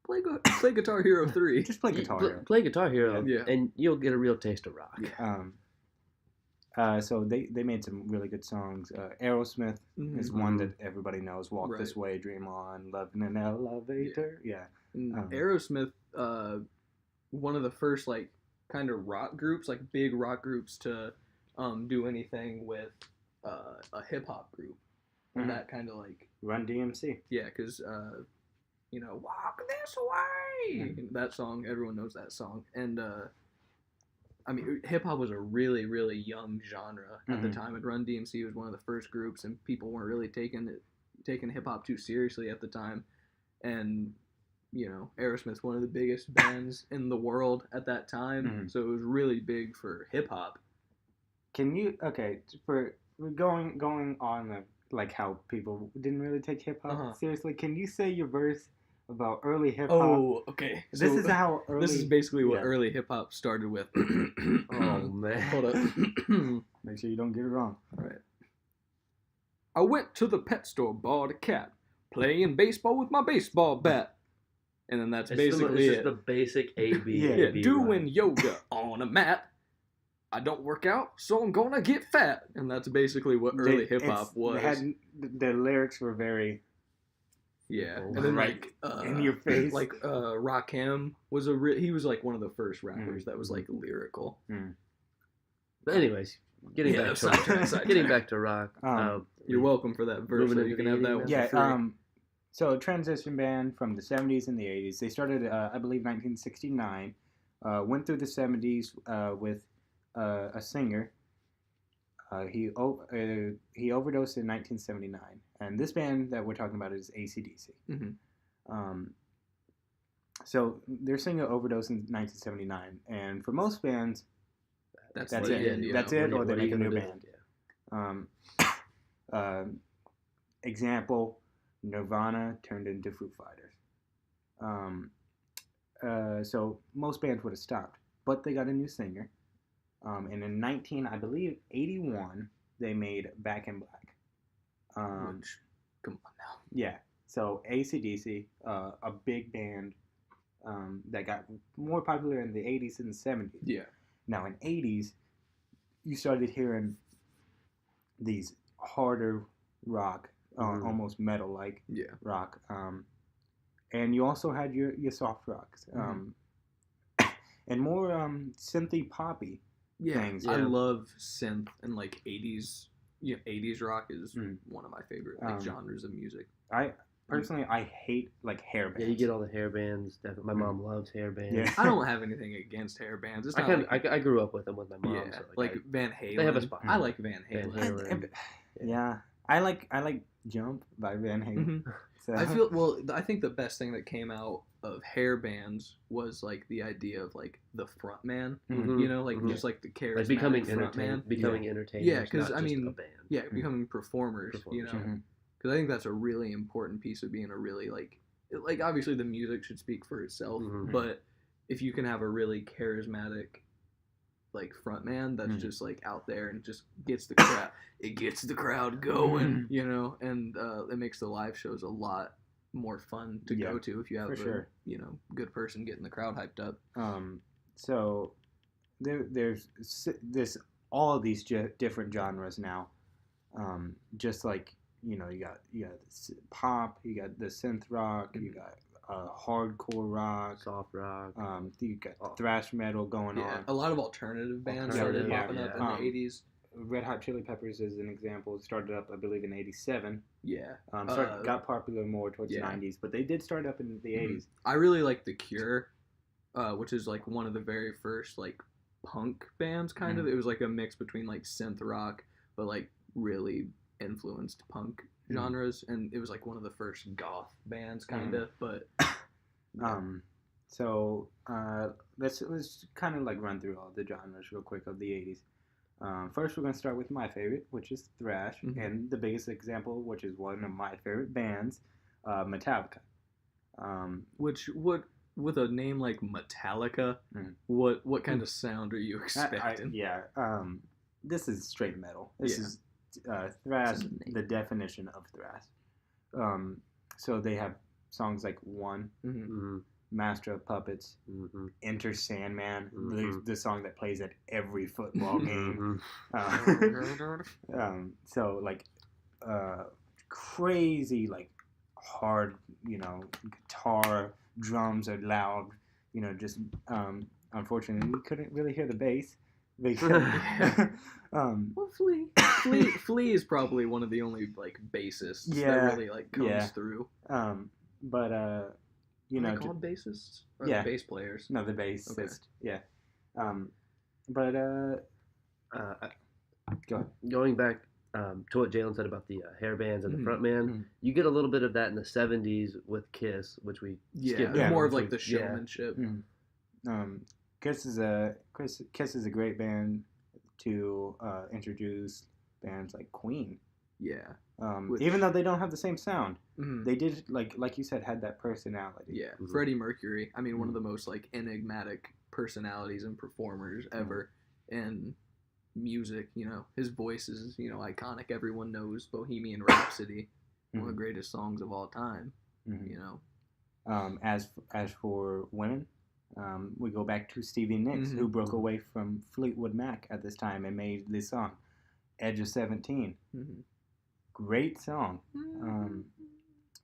Play Guitar Hero 3. Just play Guitar Hero. Play Guitar Hero, Yeah. and you'll get a real taste of rock. So they made some really good songs. Aerosmith is one that everybody knows. Walk This Way, Dream On, Love in an Elevator. Yeah. Aerosmith, one of the first like kind of rock groups, like big rock groups to do anything with a hip hop group. And that kind of like Run DMC. Yeah, because you know, Walk This Way. That song, everyone knows that song. And I mean, hip hop was a really, really young genre at the time. And Run DMC was one of the first groups, and people weren't really taking hip hop too seriously at the time. And you know, Aerosmith's one of the biggest bands in the world at that time, so it was really big for hip hop. Can you for going on like how people didn't really take hip hop seriously? Can you say your verse about early hip hop? Oh, okay. This is how early. This is basically what early hip hop started with. Oh man, hold up. Make sure you don't get it wrong. All right. I went to the pet store, bought a cat, playing baseball with my baseball bat. And then that's basically it's just the basic A-B. Yeah, doing yoga on a mat. I don't work out, so I'm gonna get fat. And that's basically what early hip hop was. The lyrics were very and then like in your face. Like Rakim was he was like one of the first rappers that was like lyrical. But anyways, getting back to rock. You're welcome for that verse. So you can have that one for free. So a transition band from the 70s and the 80s. They started, I believe, 1969. Went through the 70s with a singer. He overdosed in 1979. And this band that we're talking about is AC/DC. So their singer overdosed in 1979. And for most bands, that's it. That's it, or they make a new band. Example, Nirvana turned into Foo Fighters. So most bands would have stopped, but they got a new singer. And in 81, they made Back in Black. Which, come on now. Yeah. So AC/DC, a big band that got more popular in the 80s and the 70s. Yeah. Now in 80s, you started hearing these harder rock, almost metal-like Yeah. rock. And you also had your soft rocks. And more synthy poppy things. I Yeah. love synth and like 80s. Yeah, 80s rock is Mm. one of my favorite like genres of music. I personally I hate like hair bands. Yeah, you get all the hair bands. Definitely. My mom loves hair bands. Yeah. I don't have anything against hair bands. It's I not kind like, I grew up with them with my mom. yeah, so like Van Halen. they have a spot. I like Van Van Halen. Halen. Yeah, I like Jump by Van Halen. Mhm. So. I think the best thing that came out of hair bands was like the idea of like the front man. Mhm. You know, like Mhm. just like the charismatic Like becoming front man. entertainers. Yeah, 'cause, not I just mean, a band. Yeah, becoming performers. You know, Mhm. because I think that's a really important piece of being a really like obviously the music should speak for itself, Mhm. but if you can have a really charismatic like front man that's Mhm. just like out there and just gets the crowd, it gets the crowd going, you know, and it makes the live shows a lot more fun to Yeah, go to if you have for a sure. good person getting the crowd hyped up. So there's this all of these different genres now. Just like you got pop, you got the synth rock, you got hardcore rock, Soft rock. you got thrash metal going Yeah, on. a lot of alternative bands Alternative, started yeah, popping up yeah. in the 80s. Red Hot Chili Peppers is an example. It started up, I believe, in '87. Yeah. Got popular more towards yeah. the '90s, but they did start up in the Mhm. '80s. I really like The Cure, which is like one of the very first like punk bands kind of. It was like a mix between like synth rock but like really influenced punk genres, and it was like one of the first goth bands kind of, but So let's kind of like run through all the genres real quick of the '80s. First, we're gonna start with my favorite, which is thrash, and the biggest example, which is one of my favorite bands, Metallica. which what with a name like Metallica, what kind of sound are you expecting? This is straight metal. This is thrash, the definition of thrash. So they have songs like One, Master of Puppets, Enter Sandman, the song that plays at every football game. So like crazy like hard, guitar, drums are loud, just unfortunately we couldn't really hear the bass. Well, Flea is probably one of the only like bassists that really like comes through. But Are they called bassists? Or yeah, bass players. No, the bassist. Okay. Yeah. But go ahead. Going back to what Jalen said about the hair bands and the front man, Mhm. you get a little bit of that in the '70s with Kiss, which we skipped. More of over. like the showmanship. Kiss is a great band to introduce bands like Queen. Yeah. Even though they don't have the same sound, Mhm. they did like you said had that personality. Yeah, Freddie Mercury. I mean, one of the most like enigmatic personalities and performers ever in music. His voice is iconic. Everyone knows Bohemian Rhapsody, one of the greatest songs of all time. As for women, we go back to Stevie Nicks, who broke away from Fleetwood Mac at this time and made this song, "Edge of 17." Great song.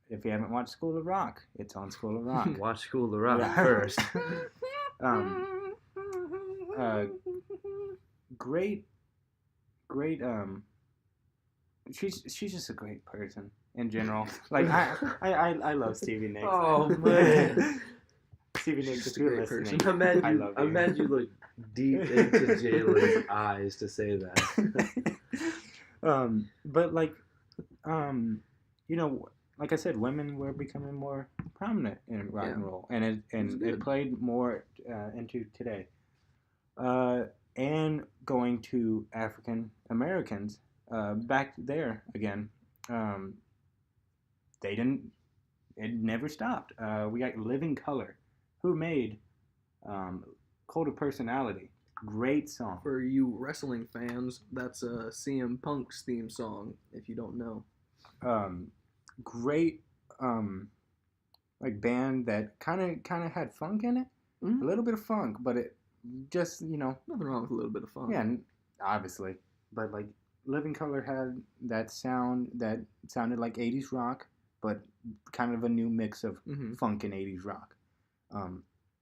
If you haven't watched School of Rock, it's on School of Rock. Watch School of Rock first. Great. She's just a great person in general. Like I love Stevie Nicks. Oh man, Stevie Nicks, She's if a you're great listening, person. I love you. Imagine you look deep into Jalen's eyes to say that. But like like I said, women were becoming more prominent in rock and roll, and it played more into today. And going to African Americans, back there again, it never stopped. We got Living Color, who made Cult of Personality. Great song. For you wrestling fans, that's CM Punk's theme song. If you don't know, Great, like band that kind of had funk in it, Mhm. a little bit of funk, but it just nothing wrong with a little bit of fun. yeah, obviously, but like Living Color had that sound that sounded like '80s rock, but kind of a new mix of Mhm. funk and '80s rock.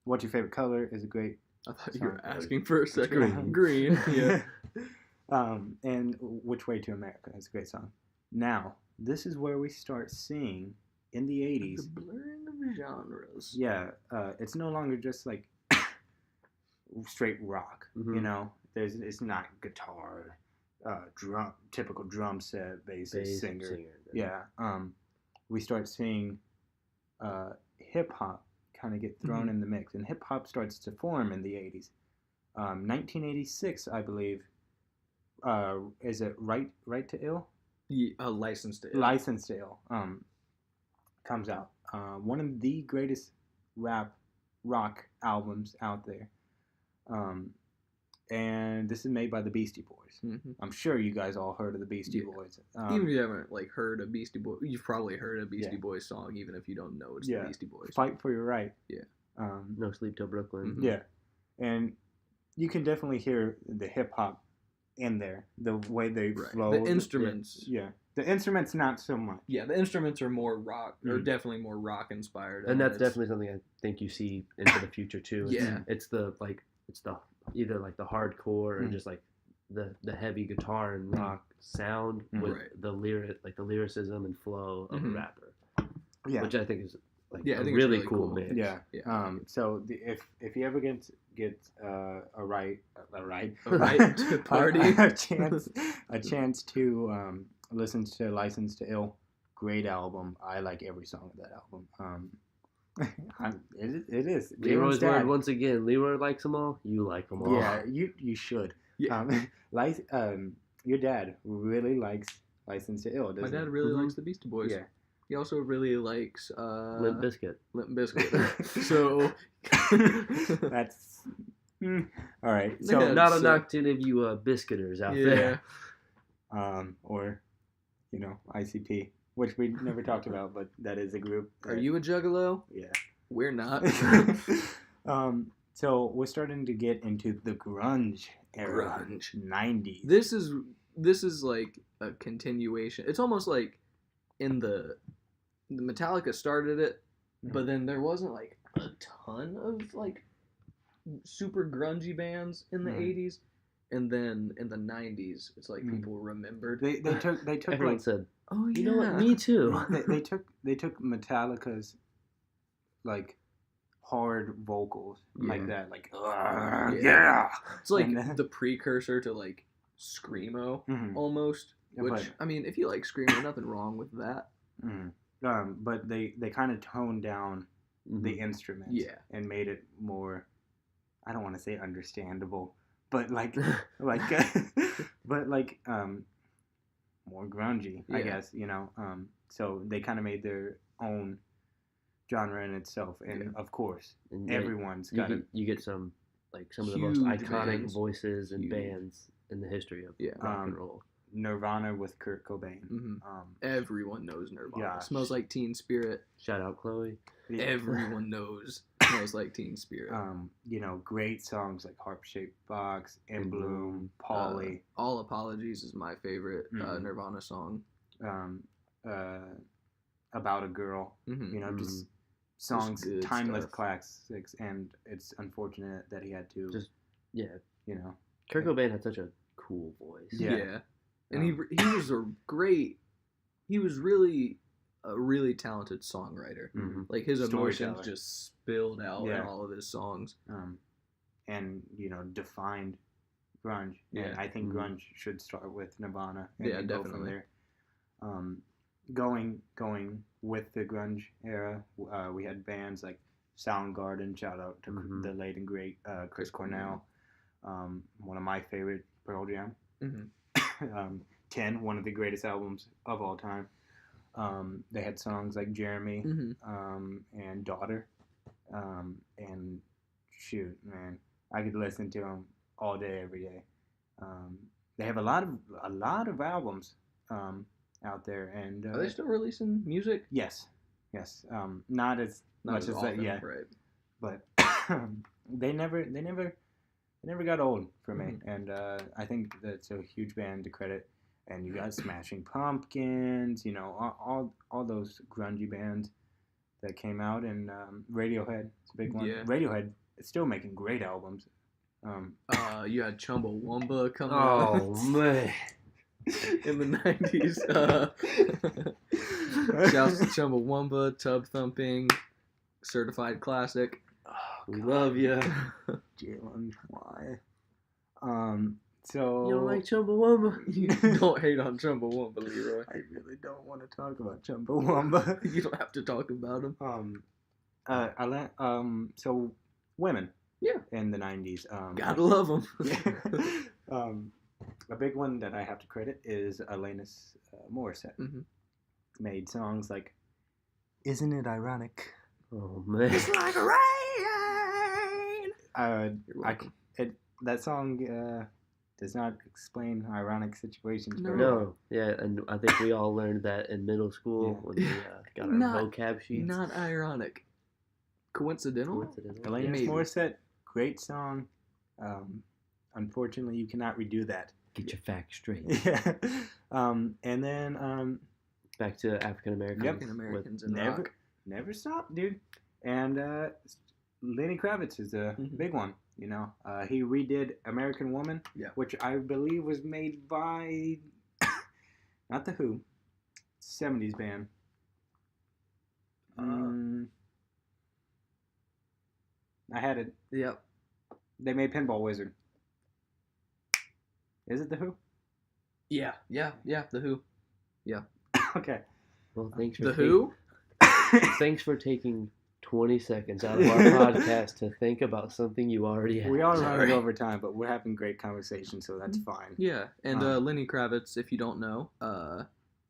What's Your Favorite Color is a great I thought you were song. asking for a second. green. Green. Yeah. And Which Way to America is a great song. Now, this is where we start seeing in the The 80s. blurring of genres. Yeah, it's no longer just like straight rock. Mhm. You know, it's not guitar, typical drum set, bassist, singer. Yeah. We start seeing hip hop kind of get thrown Mhm. in the mix, and hip hop starts to form in the 80s. 1986, I believe. Is it Right to Ill? License to Ill. License to Ill comes out. One of the greatest rock albums out there. And this is made by the Beastie Boys. Mhm. I'm sure you guys all heard of the Beastie Yeah. Boys. Even if you haven't heard a Beastie Boy, you've probably heard a Beastie Yeah. Boys song, even if you don't know it's Yeah. the Beastie Boys. Fight for Your Right. Yeah. No Sleep Till Brooklyn. Mhm. Yeah. And you can definitely hear the hip hop in there, the way they Right. flow. The instruments. Yeah. The instruments, not so much. Yeah, the instruments are more rock, or Mhm. definitely more rock inspired, And that's it's- definitely something I think you see into the future too. Yeah. It's the either like the hardcore or Mm. just like the heavy guitar and rock sound Mm. with Right. the lyricism and flow of Mhm. a rapper, Yeah. which I think is like Yeah, I a think it's really really cool cool. mix. Yeah. Yeah. So if you ever get a right A right to party. a chance to listen to License to Ill, great album. I like every song of that album. It is. Leroy's Jalen's dad. word once again. Leroy likes them all. You like them all. Yeah, you should. Yeah. Your dad really likes License to Ill. My Doesn't dad he? really Mhm. likes the Beastie Boys. Yeah. He also really likes Limp Bizkit. Limp Bizkit. So That's all right. Yeah, So Not a so- knock to any of you biscuiters out there. yeah. or ICP, which we never talked about, but that is a group. Are you a juggalo? Yeah. We're not. So we're starting to get into the grunge era. Grunge. 90s. This is like a continuation. It's almost like in the Metallica started it, but then there wasn't like a ton of like super grungy bands in the Mhm. 80s, and then in the 90s it's like Mhm. people remembered. They took Everyone like said, Oh yeah. you know what? Me too. they took Metallica's like hard vocals like Yeah. that, like Yeah. yeah. It's like And then- the precursor to like screamo Mhm. almost. Yeah, Which but- I mean, if you like screamo, nothing wrong with that. Mhm. But they kind of toned down Mhm. the instruments, Yeah. and made it more. I don't want to say understandable, but like but like more grungy, I Yeah. guess, so they kind of made their own genre in itself, and Yeah. of course And yeah, everyone's you got get, it. you get some of the most Huge iconic bands. voices and Huge. bands in the history of Yeah. rock and roll. Nirvana with Kurt Cobain. hmm Everyone knows Nirvana. Yeah. Smells Like Teen Spirit. Shout out Chloe. Yeah. Everyone knows Smells Like Teen Spirit. Great songs like Harp Shaped Box, In In Bloom, Bloom, Polly, All Apologies is my favorite Mhm. Nirvana song. About a Girl. Mm-hmm. Just songs, good timeless stuff. classics, and it's unfortunate that he had to, Just yeah, Yeah. Kurt Cobain had such a cool voice. Yeah. And he was a great. He was really a really talented songwriter. Mhm. Like his emotions Storyteller. just spilled out in Yeah. all of his songs. And defined grunge. Yeah. And I think Mhm. grunge should start with Nirvana. And Yeah, then go from definitely. there. Going with the grunge era, we had bands like Soundgarden. Shout out to Mhm. the late and great Chris Cornell. One of my favorite, Pearl Jam. Mm-hmm. 10, one of the greatest albums of all time. They had songs like Jeremy, Mm-hmm. and Daughter, and shoot, man, I could listen to them all day, every day. They have a lot of albums out there, and Are they still releasing music? yes, not as Not much as as often, that, yeah, right? but they never got old for me, Mm-hmm. and I think that's a huge band to credit. And you got Smashing Pumpkins, all those grungy bands that came out, and Radiohead, it's a big one. Yeah. Radiohead is still making great albums. You had Chumbawamba coming Oh out man. in the 90s. Shouts to Chumbawamba, Tub Thumping, Certified Classic. We love you. Jalen, why? So You don't like Chumbawamba? You don't hate on Chumbawamba, Leroy. I really don't want to talk about Chumbawamba. You don't have to talk about him. So women. Yeah. In the 90s. Gotta love him. A big one that I have to credit is Alanis Morissette. Mm-hmm. Made songs like "Isn't It Ironic?" Oh man. It's like rain. You're welcome. That song does not explain ironic situations. No. very No, yeah, and I think we all learned that in middle school Yeah. when we got our Not- vocab sheets. Not ironic. Coincidental? Coincidental. Alanis Maybe. Morissette, great song. Unfortunately, you cannot redo that. Get your facts straight. Yeah. And then Back to African Americans. Yep. African Americans in never, rock. never stop, dude. And Lenny Kravitz is a Mhm. big one. He redid American Woman, Yeah. which I believe was made by not the Who, 70s band. I had it. Yep. They made Pinball Wizard. Is it the Who? Yeah. The Who. Okay. Well, thanks for The Who? Thanks for taking 20 seconds out of our podcast to think about something you already had. We are Sorry. running over time, but we're having great conversation, so that's fine. Yeah. And Um, Lenny Kravitz, if you don't know,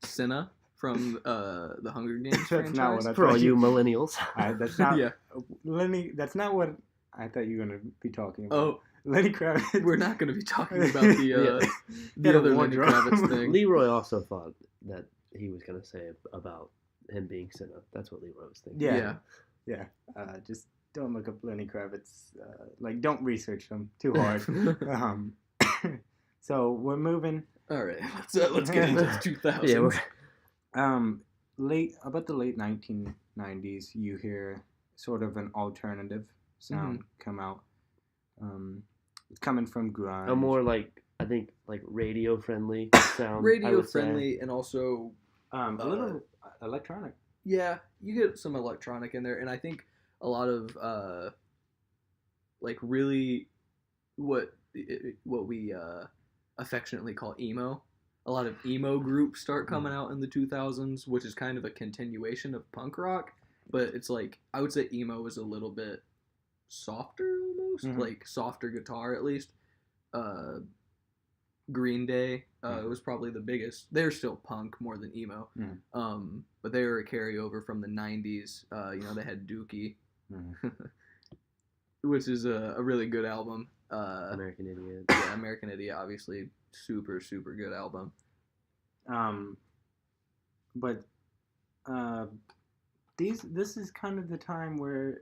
Cinna from the Hunger Games That's franchise. not what I For all you millennials. That's not Yeah. Lenny. That's not what I thought you were gonna be talking about. Oh, Lenny Kravitz. we're not going to be talking about the Yeah. the other Lenny wardrobe. Kravitz thing. Leroy also thought that he was going to say about him being Cinna. That's what Leroy was thinking. Yeah. Just don't look up Lenny Kravitz. Don't research him too hard. So we're moving. All right, let's get into the 2000s. Yeah, About the late 1990s, you hear sort of an alternative sound come out. It's coming from grunge. A more I think radio friendly sound. I radio would say. friendly and also a little electronic. yeah, you get some electronic in there, and I think a lot of really what we affectionately call emo. A lot of emo groups start coming out in the 2000s, which is kind of a continuation of punk rock, but it's I would say emo is a little bit softer almost, Mhm. Softer guitar at least. Green Day was probably the biggest. They're still punk more than emo, but they were a carryover from the 90s. They had Dookie, which is a really good album. American Idiot. Yeah, American Idiot, obviously, super good album. But this is kind of the time where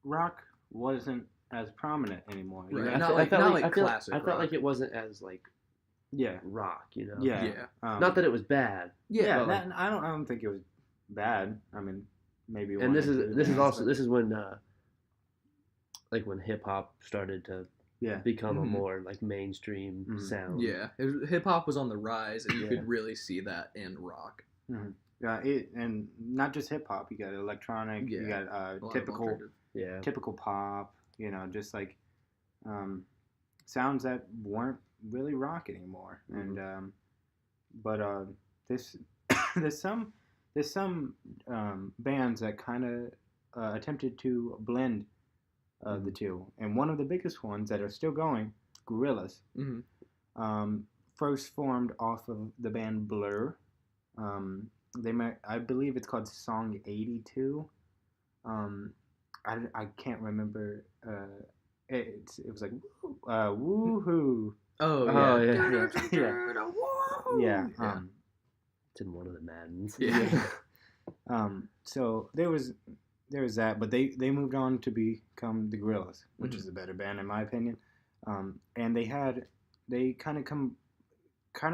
rock wasn't as prominent anymore. You Right. know? Not I felt like I felt- classic I felt rock. like it wasn't as Yeah. rock, you know. Yeah. Yeah. Not that it was bad. Yeah. but, like- I don't think it was bad. I mean, maybe. And one this or two is bands, also but- this is when when hip hop started to Yeah. become a Mhm. more mainstream Mhm. sound. Yeah, hip hop was on the rise, and you Yeah. could really see that in rock. And not just hip hop. You got electronic. You Yeah. got A lot of typical alternative. Yeah. typical pop. Just sounds that weren't really rock anymore. Mhm. And but this there's some bands that kind of attempted to blend the two, and one of the biggest ones that are still going, Gorillaz. Mhm. First formed off of the band Blur. I believe it's called Song 82. I can't remember it was like woohoo. Oh Oh, yeah. Yeah. Yeah. Yeah. It's in one of the Maddens. Yeah. So there was that, but they moved on to become the Gorillaz, which Mhm. is a better band in my opinion. And they kind of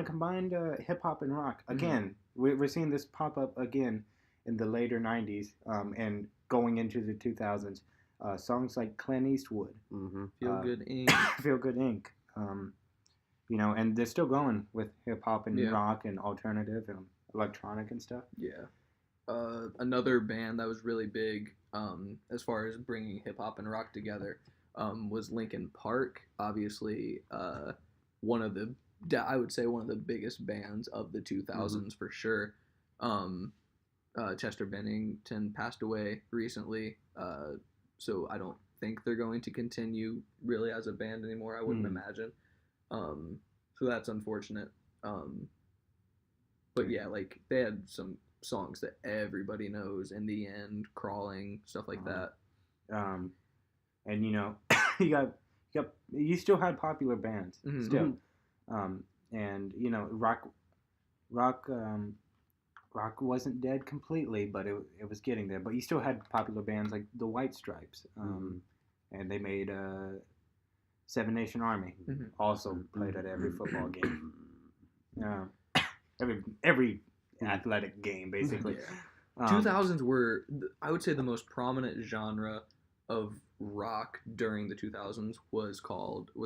combined hip hop and rock. Mhm. Again, we're seeing this pop up again in the later '90s and going into the 2000s. Songs like Clint Eastwood, Mm-hmm. Feel Good Inc. Feel Good Inc. And they're still going with hip hop and Yeah. rock and alternative and electronic and stuff. Yeah. Another band that was really big as far as bringing hip hop and rock together was Linkin Park. Obviously, I would say one of the biggest bands of the 2000s for sure. Chester Bennington passed away recently, so I don't think they're going to continue really as a band anymore. I wouldn't imagine. So that's unfortunate. But yeah, like they had some songs that everybody knows. In the End, Crawling, stuff like that. And you still had popular bands Mhm. still, and rock wasn't dead completely, but it was getting there. But you still had popular bands like the White Stripes, and they made Seven Nation Army, Mhm. also played at every football game, every athletic game basically. Yeah. 2000s were, I would say, the most prominent genre of rock during the 2000s was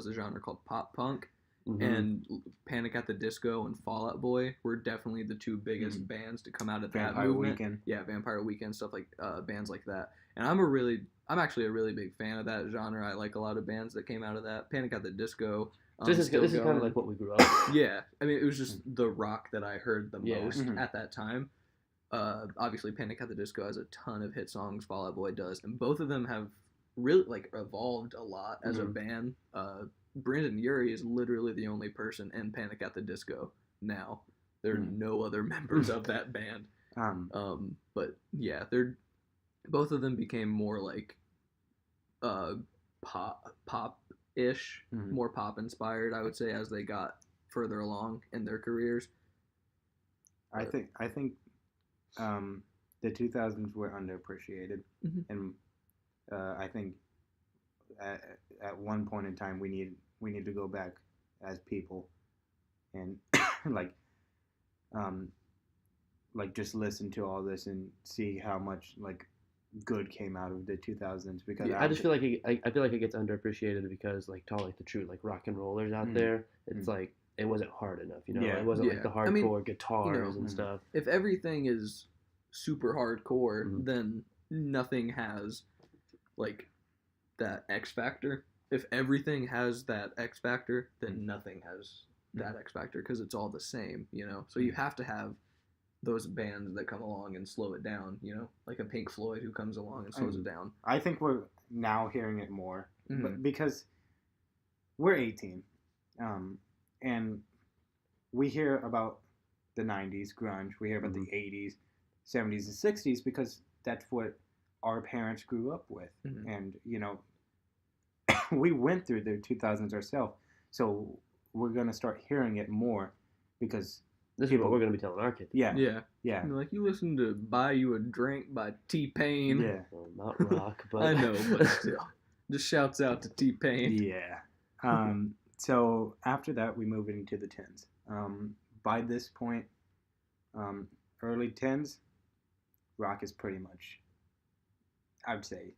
a genre called pop punk. Mm-hmm. And Panic at the Disco and Fall Out Boy were definitely the two biggest bands to come out of that Vampire movement. Weekend. Yeah, Vampire Weekend, stuff like bands like that. And I'm actually a really big fan of that genre. I like a lot of bands that came out of that. Panic at the Disco. This is kind of like what we grew up with. Yeah, I mean, it was just the rock that I heard the most Mhm. at that time. Obviously, Panic at the Disco has a ton of hit songs. Fall Out Boy does, and both of them have really evolved a lot as a band. Brandon Urie is literally the only person in Panic at the Disco now. There are no other members of that band. But yeah, both of them became more like pop-ish, more pop inspired, I would say, as they got further along in their careers. I think the 2000s were underappreciated, and I think at one point in time we need to go back as people and just listen to all this and see how much good came out of the 2000s, because I just feel like I feel like it gets underappreciated because like the true rock and rollers out there, it's like it wasn't hard enough, Yeah. It wasn't like the hardcore guitars and stuff. If everything is super hardcore, then nothing has like that X factor. If everything has that X factor, then nothing has that X factor, because it's all the same, So you have to have those bands that come along and slow it down, like a Pink Floyd who comes along and slows it down. I think we're now hearing it more, Mhm. because we're 18, and we hear about the 90s grunge, we hear about the 80s, 70s, and 60s because that's what our parents grew up with, and we went through the 2000s ourselves, so we're gonna start hearing it more because this is what we're gonna be telling our kids. Yeah. Like, you listen to "Buy You a Drink" by T-Pain. Yeah. Well, not rock, but I know, but still, just shouts out to T-Pain. Yeah. So after that, we move into the 10s. By this point, early 10s, rock is pretty much, I would say,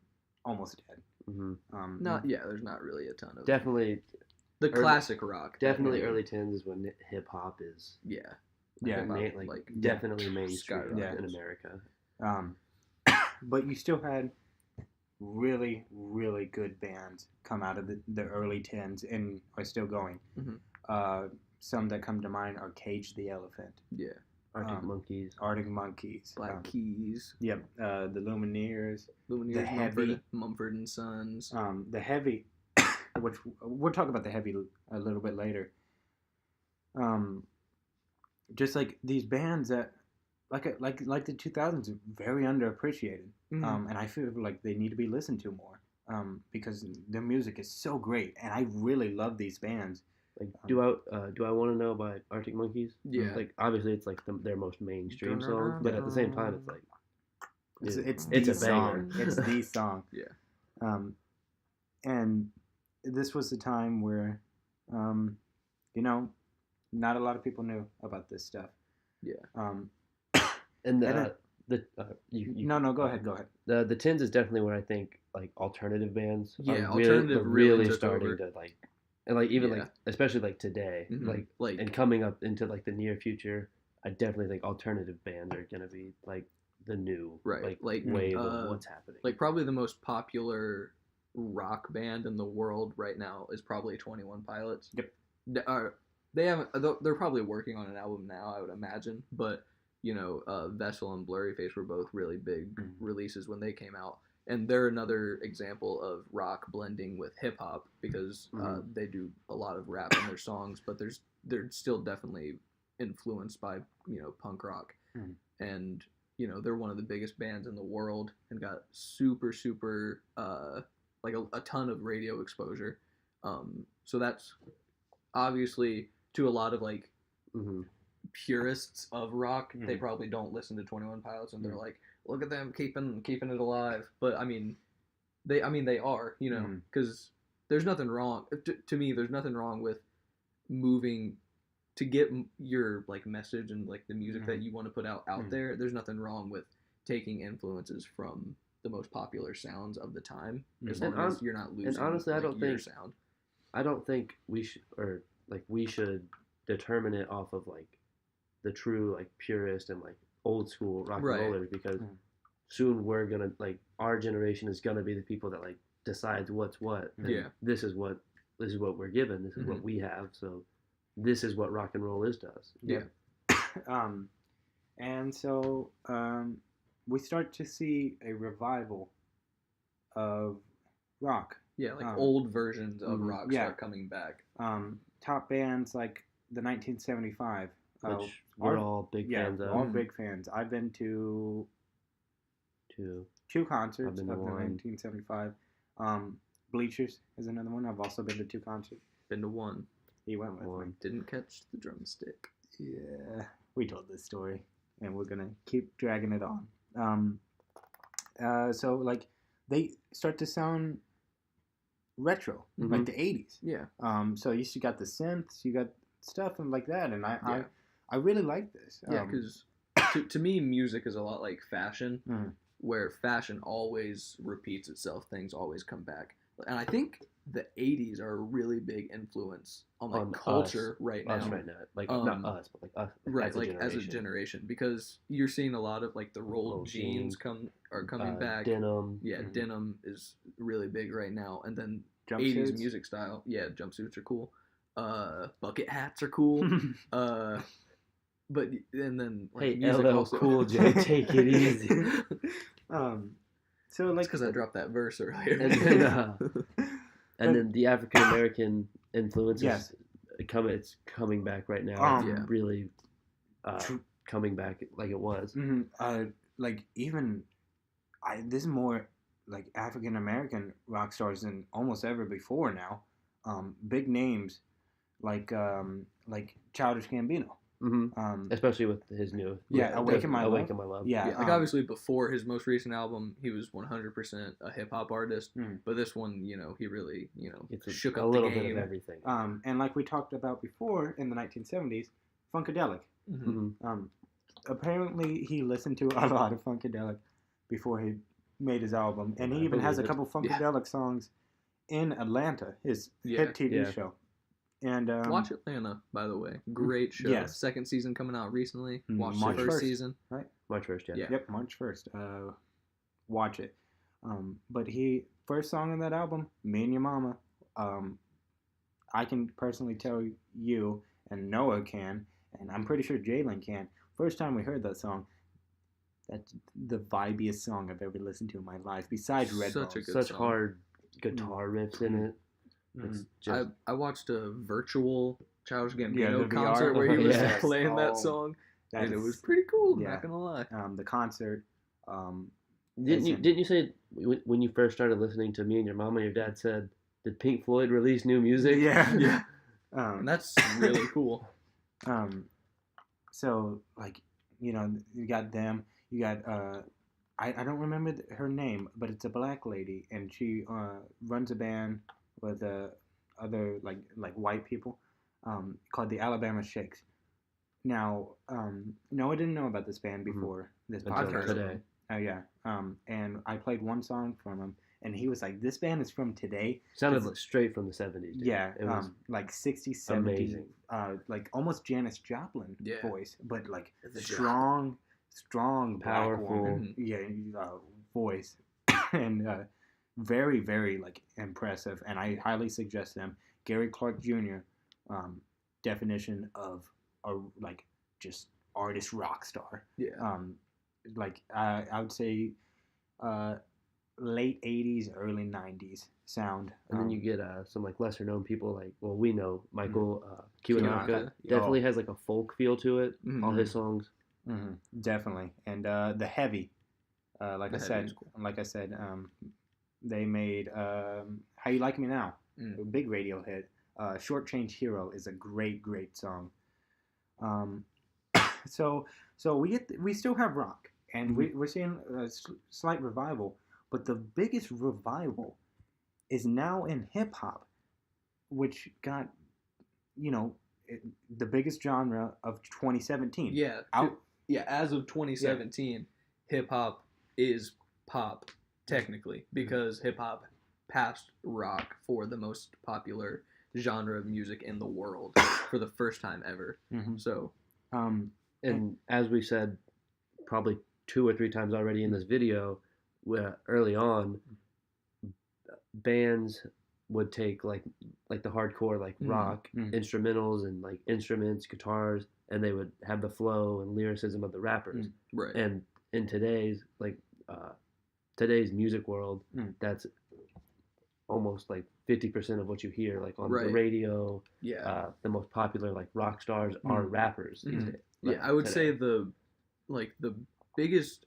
almost dead. There's not really a ton of definitely the classic rock. Definitely early 10s is when hip hop is definitely mainstream in America. But you still had really, really good bands come out of the early 10s and are still going. Some that come to mind are Cage the Elephant. Yeah. Arctic Monkeys. Black Keys. Yep. The Lumineers. The Heavy. Mumford & Sons. The Heavy, which we'll talk about the Heavy a little bit later. Just like these bands that, like the 2000s, very underappreciated. And I feel like they need to be listened to more. because their music is so great, and I really love these bands. Like, do I want to know by Arctic Monkeys? Yeah. Like, obviously, it's like their most mainstream song, but at the same time, it's like It's it's the a banger. song. It's the song. Yeah. And this was the time where, you know, not a lot of people knew about this stuff. Yeah. And And you go ahead. the Tins is definitely where I think like alternative bands Yeah, are alternative really really took starting over. to like, and like even Yeah. like especially like today, Mhm. like and coming up into like the near future, I definitely think alternative bands are gonna be like the new Right, like, wave uh, of what's happening. like probably the most popular rock band in the world right now is probably 21 Pilots. Yep. They haven't. They're probably working on an album now, I would imagine. But Vessel and Blurryface were both really big Mhm. releases when they came out, and they're another example of rock blending with hip hop because Mhm. they do a lot of rap in their songs, but they're still definitely influenced by punk rock, Mhm. and they're one of the biggest bands in the world and got super like a ton of radio exposure. So that's obviously to a lot of like hmm purists of rock, they Mhm. probably don't listen to 21 Pilots and they're Mhm. like, look at them keeping it alive. But I mean they are, Mhm. because there's nothing wrong to me. There's nothing wrong with moving to get your like message and like the music that you want to put out Mhm. there. There's nothing wrong with taking influences from the most popular sounds of the time, as Mhm. long as you're not losing. honestly, I like, don't your think- sound. I don't think we should we should determine it off of like the true like purist and like old school rock and Right. rollers because Mhm. soon we're gonna like our generation is gonna be the people that like decides what's what. And Yeah. This is what we're given. This is what we have. So this is what rock and roll is to us. Yeah. And so we start to see a revival of rock. Yeah, like Um, old versions of mhm, rock yeah. start coming back. Top bands like the 1975, Which we're all big fans we're of. all big fans. I've been to Too. 2 concerts I've of been the to one. 1975. Bleachers is another one. I've also been to 2 concerts. Been to one. He went with me. One. Didn't catch the drumstick. Yeah, we told this story, and we're gonna keep dragging it on. So like they start to sound retro, like Mhm. the 80s. Yeah. So you got the synths, you got stuff and like that, and Yeah. I really like this. Yeah, because to me, music is a lot like fashion, Mhm. where fashion always repeats itself. Things always come back. And I think the 80s are a really big influence on like On culture right now. Us right now. Like Um, not us, but like us. Right, like as a generation, because you're seeing a lot of like the rolled Rolled jeans jeans, are coming back. Denim. Yeah, Mhm. denim is really big right now, and then 80s Jumpsuits. music style. Yeah, jumpsuits are cool. Bucket hats are cool. But and then like, Hey, music LL also. Cool J, take it easy. So like because I dropped that verse earlier. And then, and then the African American influence Yes. it's coming back right now. Um, It's Yeah. really True. coming back like it was. like even this is more like African American rock stars than almost ever before now. Big names like Childish Gambino. hmm Um, Especially with his new Awaken My Love. Awaken My Love. yeah, Yeah, like obviously before his most recent album, he was 100% a hip hop artist. Mhm. But this one, he really, It's shook a up little the bit game. of everything. and like we talked about before in the 1970s, Funkadelic. Mhm. hmm Apparently he listened to a lot of Funkadelic before he made his album, and he I even has a believe it. couple Funkadelic songs in Atlanta, his Yeah, hit TV yeah. show. And Watch Atlanta, by the way. Great show. Yes. Second season coming out recently. Mm, Watch March the first 1st. season. March 1st, yeah. Yeah. Yep, March 1st. Watch it. But first song on that album, Me and Your Mama. I can personally tell you, and Noah can, and I'm pretty sure Jalen can. First time we heard that song, that's the vibiest song I've ever listened to in my life, besides Red Such a Bones. good Such song. hard guitar riffs in it. It's just I watched a virtual Childish Yeah, Gambino the concert VR. where he was Yes. playing Oh, that song, that and it is- was pretty cool. yeah. Not gonna lie. the concert Didn't you say when you first started listening to me and your mom and your dad said, did Pink Floyd release new music? Yeah. Yeah. Um, And that's really cool. So like, you got them. You got I don't remember her name, but it's a black lady, and she runs a band with other like white people, called the Alabama Shakes. Now, no, I didn't know about this band before this Until podcast. today. Oh yeah. And I played one song from him, and he was like, "This band is from today." Sounded like straight from the 70s. Dude. Yeah, It was like 60s, 70s, amazing. like almost Janis Joplin Yeah. voice, but like The strong black Powerful. woman, voice, and very, very like impressive. And I highly suggest them. Gary Clark Jr. Definition of a like just artist rock star. Yeah. Like I would say, late 80s, early 90s sound. And then you get some like lesser known people like, well, we know Michael Kiwanuka. Kiwanuka definitely has like a folk feel to it. Mhm. All his songs. Definitely. And the Heavy, like The I Heavy said, is cool. they made How You Like Me Now, Mm. a big radio hit. Short Change Hero is a great song. So we still have rock, and we're seeing a slight revival, but the biggest revival is now in hip hop, which got the biggest genre of 2017. Yeah. Yeah. As of 2017, hip hop is pop technically because hip hop passed rock for the most popular genre of music in the world for the first time ever. Mhm. So And as we said, probably 2 or 3 times already in this video, where early on, bands would take like the hardcore like rock instrumentals and like instruments, guitars, and they would have the flow and lyricism of the rappers. right. And in today's today's music world, that's almost like 50% of what you hear like on the Right. radio. Yeah. The most popular like rock stars are rappers these days. Yeah, like, I would today. say the biggest,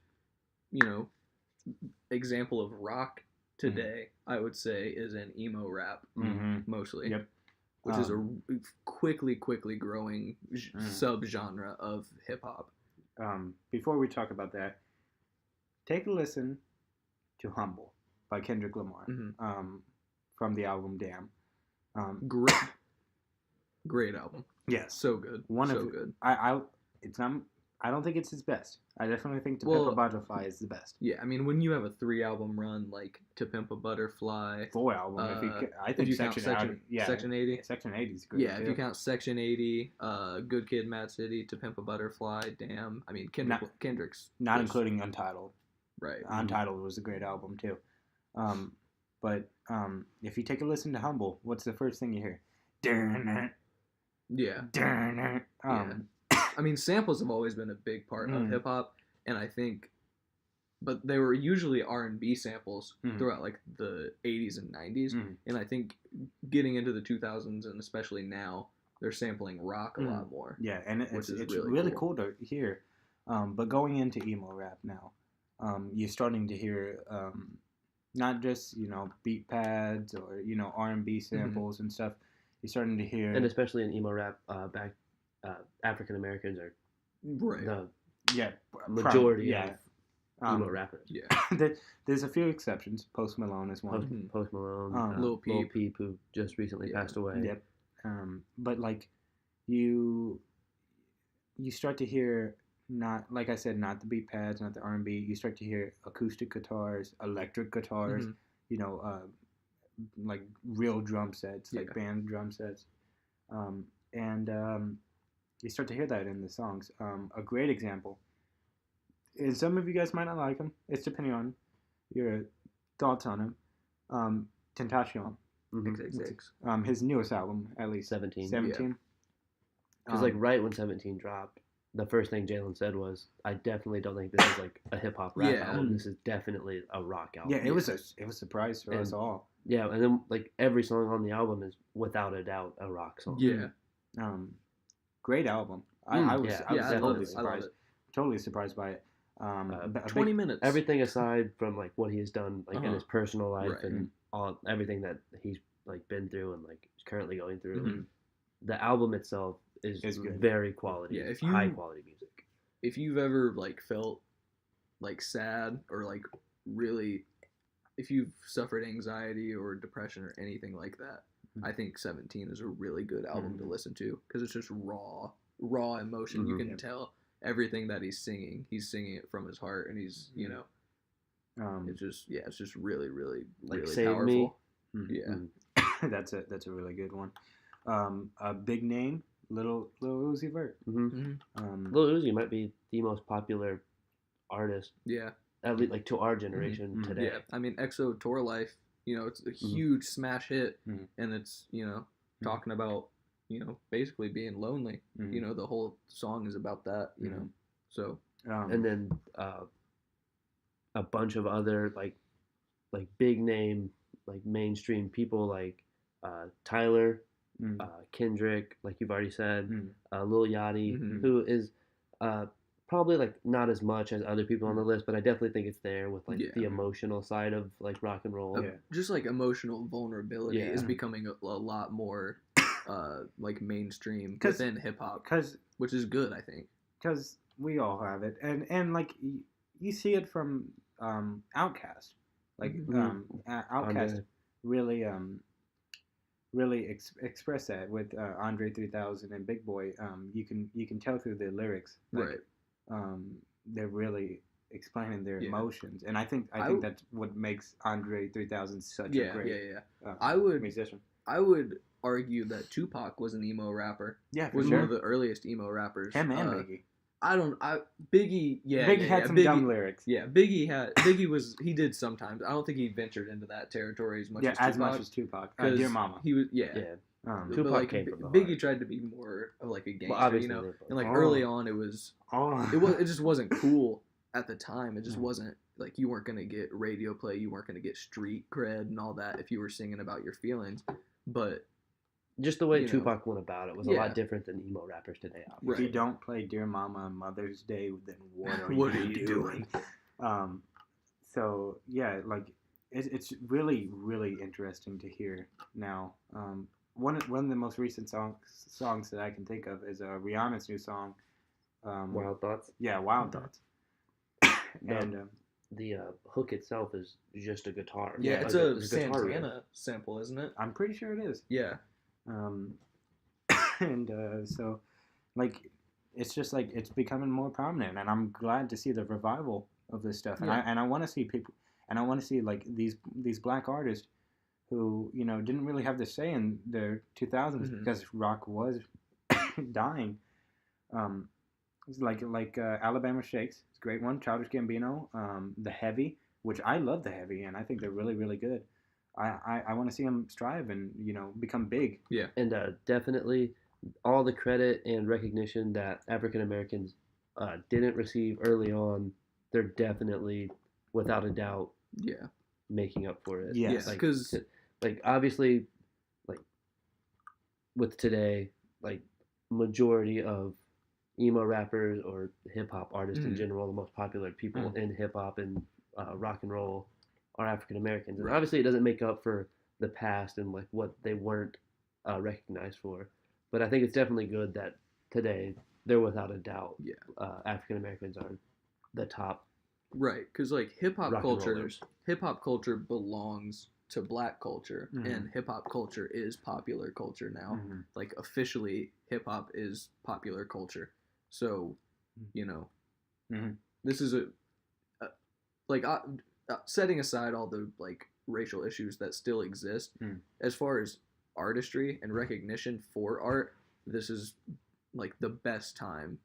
example of rock today, I would say, is in emo rap mostly. Yep. Which is a quickly growing subgenre of hip hop. Before we talk about that, take a listen to Humble by Kendrick Lamar, from the album Damn. Great album. Yes. So good. Good. I don't think it's his best. I definitely think To Well, Pimp a Butterfly is the best. Yeah, I mean, when you have a 3-album run like To Pimp a Butterfly, 4 album. I if think you count Section 80. Section 80. Section 80 is great. Yeah, if you count Section 80, Good Kid, Mad City, To Pimp a Butterfly, Damn. I mean, Kendrick's not just- including Untitled. right. Untitled was a great album too. But if you take a listen to Humble, what's the first thing you hear? Yeah. Yeah. I mean, samples have always been a big part of hip hop, and I think, but they were usually R&B samples throughout like the 80s and 90s, and I think getting into the 2000s and especially now, they're sampling rock a lot more. Yeah, and which it's is really cool to hear. But going into emo rap now, you're starting to hear not just beat pads or R&B samples and stuff. You're starting to hear, And especially in emo rap, African Americans are Right. the majority of emo rappers. Yeah. There's a few exceptions. Post Malone is one. Post Malone, Lil Peep. who just recently passed away. Yep. But like you start to hear, not like I said, not the beat pads, not the R&B. You start to hear acoustic guitars, electric guitars. Like real drum sets, like band drum sets, and you start to hear that in the songs. A great example, and some of you guys might not like him. It's depending on your thoughts on him. Tentacion, his newest album, at least 17. 17. Because like right when 17 dropped, the first thing Jalen said was, "I definitely don't think this is like a hip hop rap album. This is definitely a rock album." Yeah, it was a surprise for us all. Yeah, and then like every song on the album is without a doubt a rock song. Yeah. Great album. I was I love totally it. surprised. Totally surprised by it. A 20 big, minutes. Everything aside from like what he has done like in Uh-huh. his personal life Right. and all everything that he's like been through and like is currently going through, Mhm. the album itself is good. very quality, Yeah, if you- high quality music. If you've ever like felt like sad or like really, if you've suffered anxiety or depression or anything like that, Mhm. I think 17 is a really good album to Mhm. listen to because it's just raw emotion. You Mhm. can Yep. tell everything that he's singing it from his heart, and he's it's just really Like really Save powerful. Me. Yeah. that's a really good one. A big name, Lil Uzi Vert. Mm-hmm. Mhm. Lil Uzi might be the most popular artist, Yeah. at least like to our generation Mhm. today. Yeah. I mean, EXO Tour Life, it's a Mm-hmm. huge smash hit, Mhm. and it's talking about basically being lonely. Mhm. The whole song is about that. Mhm. So And then a bunch of other like big name like mainstream people like Tyler, Mhm. Kendrick, like you've already said, Mhm. Lil Yachty, Mhm. who is probably like not as much as other people on the list, but I definitely think it's there with like Yeah. the emotional side of like rock and roll. Yeah. just like emotional vulnerability Yeah. is becoming a lot more like mainstream 'Cause- within hip hop, Because which is good, I think. we all have it, and like you see it from Outkast, like Mhm. Outkast Andre. really express that with Andre 3000 and Big Boy. You can tell through the lyrics, like, Right. they're really explaining their Yeah. emotions, and I think I- that's what makes Andre 3000 such Yeah, a great yeah. I would- musician. I would argue that Tupac was an emo rapper. Yeah, for Was sure. one of the earliest emo rappers. Him and Biggie. Biggie, yeah. Biggie yeah, had yeah, some Biggie, dumb lyrics. Yeah, Biggie did sometimes. I don't think he ventured into that territory as much as Tupac. as much as Tupac. 'cause Dear Mama. He was, Yeah. But Tupac like came from the Biggie heart. tried to be more of like a gangster, obviously they both- and like Oh. early on it was Oh. it just wasn't cool at the time. It just Mm. wasn't like you weren't gonna get radio play, you weren't gonna get street cred and all that if you were singing about your feelings. But Just the way you know. Tupac went about it was a Yeah. lot different than emo rappers today. If Obviously. you don't play Dear Mama on Mother's Day, then what are What you are you doing? So yeah, like it's really interesting to hear now. One of the most recent songs that I can think of is Rihanna's new song. Wild Thoughts. Yeah, Wild Mhm. Thoughts. No. And The hook itself is just a guitar. yeah, Like it's a guitar riff. Santana sample, isn't it? I'm pretty sure it is. Yeah. And so, like, it's just like it's becoming more prominent, and I'm glad to see the revival of this stuff. And Yeah. I want to see people, and I want to see like these black artists who didn't really have the say in the 2000s Mhm. because rock was dying. It's like Alabama Shakes, it's a great one. Childish Gambino, The Heavy, which I love The Heavy, and I think they're really good. I want to see them strive and become big. And definitely all the credit and recognition that African Americans didn't receive early on, they're definitely, without a doubt, Yeah. making up for it. Yes. Yeah, because Like obviously, like with today, like majority of emo rappers or hip hop artists in Mhm. general, the most popular people Mhm. in hip hop and rock and roll are African Americans, and Right. obviously it doesn't make up for the past and like what they weren't recognized for. But I think it's definitely good that today they're without a doubt, Yeah. African Americans are the top right, because like hip hop rock and culture rollers. belongs to black culture, Mhm. and hip hop culture is popular culture now. Mhm. Like officially, hip hop is popular culture. So, Mhm. this is setting aside all the like racial issues that still exist. As far as artistry and recognition for art, this is like the best time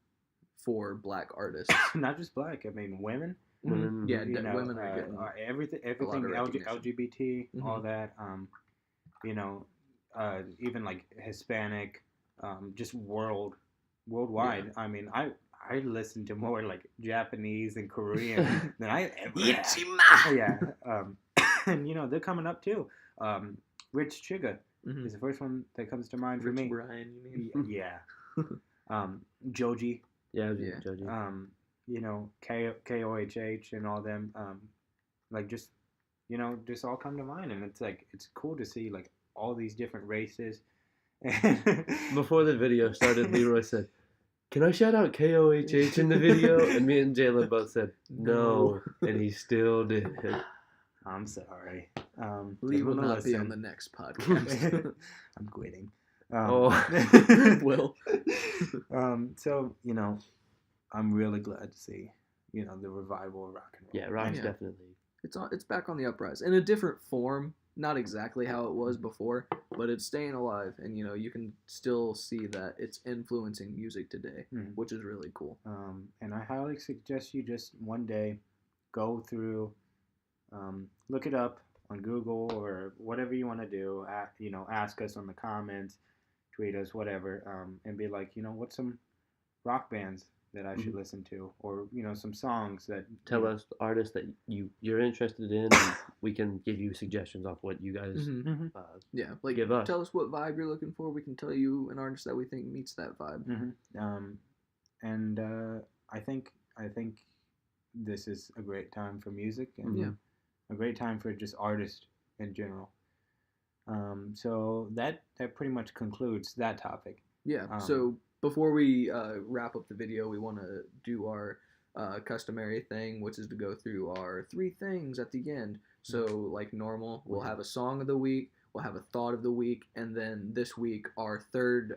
for black artists. Not just black. I mean, women. Women, Yeah, women are getting everything of recognition. LGBT, all Mhm. that. Even like Hispanic, just worldwide. Yeah. I mean, I listen to more like Japanese and Korean than I ever have. Yeah. And they're coming up too. Rich Chiga Mhm. is the first one that comes to mind for Rich me. Brian, you mean? Yeah. Joji. yeah, I was Yeah. judging. KOHH and all them, like just just all come to mind, and it's like it's cool to see like all these different races. Before the video started, Leroy said, "Can I shout out KOHH in the video?" And me and Jalen both said no, and he still did. I'm sorry. Lee will everyone not be on listen. the next podcast. I'm quitting. Will. So I'm really glad to see the revival of rock and roll. Yeah, rock's Yeah. definitely. It's back on the uprise in a different form. Not exactly how it was before, but it's staying alive, and you can still see that it's influencing music today, Mhm. which is really cool. And I highly suggest you just one day go through, look it up on Google or whatever you want to do. Ask us on the comments, tweet us, whatever, and be like, what's some rock bands that I should listen to, or some songs that Tell us the artists that you're interested in, and we can give you suggestions off what you guys. Mhm. Yeah, like Give us. tell us what vibe you're looking for. We can tell you an artist that we think meets that vibe. And I think this is a great time for music, and Yeah. a great time for just artists in general. So that pretty much concludes that topic. Yeah. So before we wrap up the video, we want to do our customary thing, which is to go through our 3 things at the end. So like normal, we'll have a song of the week, we'll have a thought of the week, and then this week our third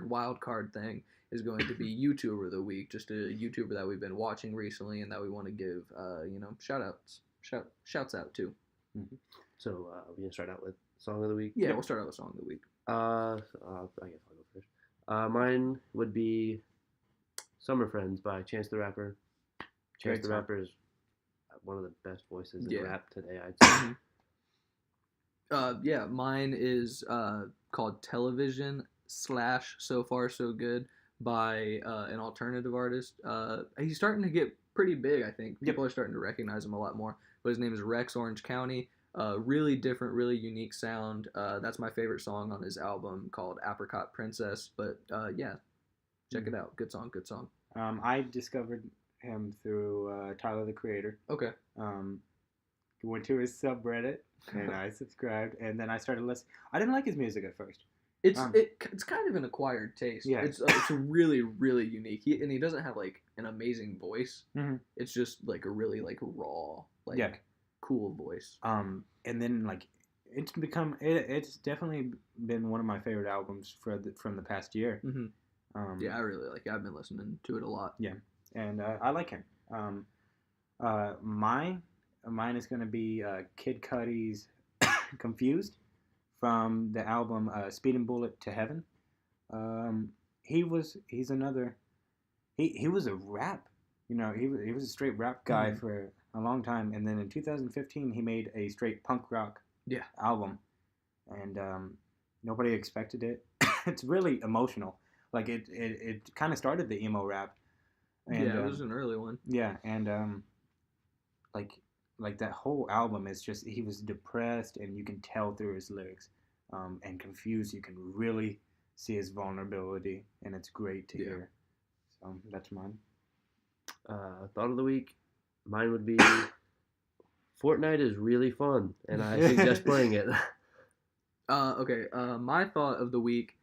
wild card thing is going to be YouTuber of the week, just a YouTuber that we've been watching recently and that we want to give shouts out to. So we're gonna start out with song of the week. Yeah, we'll start out with song of the week. I guess I'll go first. Mine would be "Summer Friends" by Chance the Rapper. Chance Great the song. Rapper is one of the best voices in Yeah. rap today, I'd say. Yeah, mine is called Television / So Far So Good by an alternative artist. He's starting to get pretty big, I think. People are starting to recognize him a lot more. But his name is Rex Orange County. Really different, really unique sound. That's my favorite song on his album called Apricot Princess. But yeah, check it out. Good song, good song. I discovered him through Tyler the Creator. Okay. Went to his subreddit and I subscribed, and then I started listening. I didn't like his music at first. It's kind of an acquired taste. Yeah. It's really, really unique. He doesn't have like an amazing voice. Mhm. It's just like a really like raw, like Yeah. cool voice. And then like it's definitely been one of my favorite albums from the past year. Hmm. Yeah, I really like it. I've been listening to it a lot. Yeah, and I like him. Mine is gonna be Kid Cudi's "Confused" from the album "Speeding Bullet to Heaven." He's another. He was a rap. He was a straight rap guy for a long time, and then in 2015 he made a straight punk rock album, and nobody expected it. It's really emotional. Like it kind of started the emo rap. And, yeah, it was an early one. Yeah, and like that whole album is just he was depressed, and you can tell through his lyrics, and confused. You can really see his vulnerability, and it's great to hear. So that's mine. Thought of the week. Mine would be Fortnite is really fun, and I suggest playing it. Okay. My thought of the week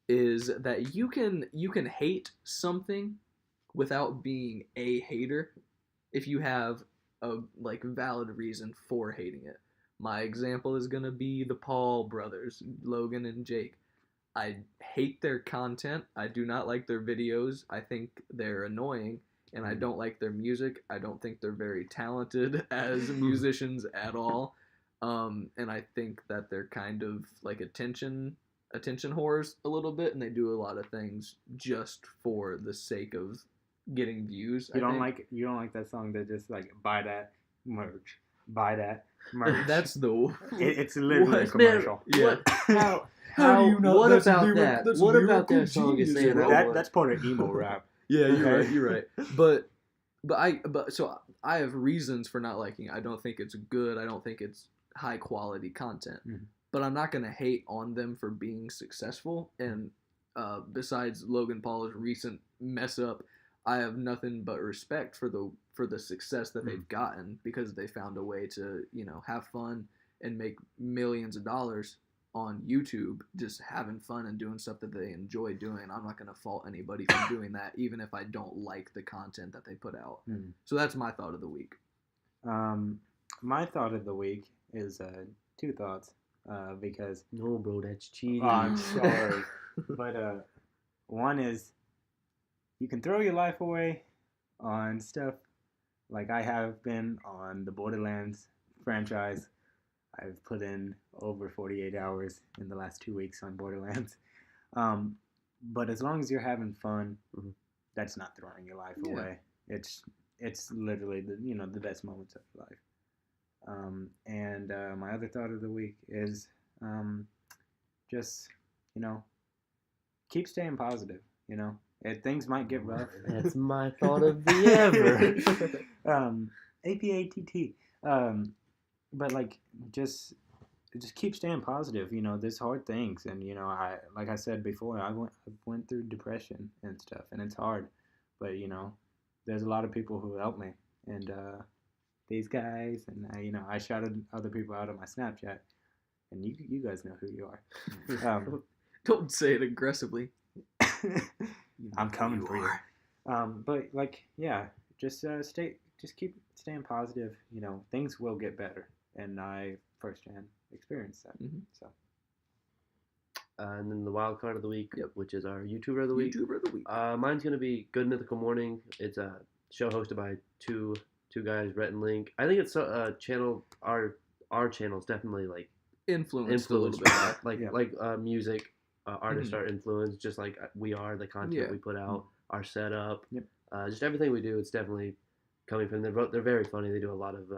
is that you can hate something without being a hater if you have a like valid reason for hating it. My example is gonna be the Paul brothers, Logan and Jake. I hate their content. I do not like their videos. I think they're annoying, and I don't like their music. I don't think they're very talented as musicians at all. And I think that they're kind of like attention whores a little bit, and they do a lot of things just for the sake of getting views. You don't like that song that just like buy that merch. That's the It's literally a What? commercial. Yeah. How do you know what that's about lyric- that? that's What about lyrical that song is genius, saying bro. I want- That's part of emo rap. Yeah, you're Okay. right. You're right. But so I have reasons for not liking it. I don't think it's good. I don't think it's high quality content. Mhm. But I'm not gonna hate on them for being successful. And besides Logan Paul's recent mess up, I have nothing but respect for the success that they've gotten because they found a way to, you know, have fun and make millions of dollars on YouTube, just having fun and doing stuff that they enjoy doing. I'm not going to fault anybody for doing that, even if I don't like the content that they put out. So that's my thought of the week. My thought of the week is 2 thoughts, because No, bro, that's cheating. I'm sorry, but one is you can throw your life away on stuff like I have been on the Borderlands franchise. I've put in over 48 hours in the last 2 weeks on Borderlands. But as long as you're having fun, that's not throwing your life away. It's literally the best moments of your life. And my other thought of the week is just keep staying positive. Things might get rough. That's my thought of the ever. APATT. But just keep staying positive. There's hard things, and like I said before, I went through depression and stuff, and it's hard. But there's a lot of people who helped me, and these guys, and I shouted other people out on my Snapchat, and you guys know who you are. Don't say it aggressively. I'm coming for you. But just keep staying positive. Things will get better, and I firsthand experienced that. So. And then the wild card of the week, which is our YouTuber of the week. YouTuber of the week. Mine's gonna be Good Mythical Morning. It's a show hosted by two guys, Rhett and Link. I think it's a channel. Our channel's definitely influenced a little bit. Music. Artists are influenced, just like we are. The content we put out, our setup, just everything we do. It's definitely coming from them. They're very funny. They do a lot of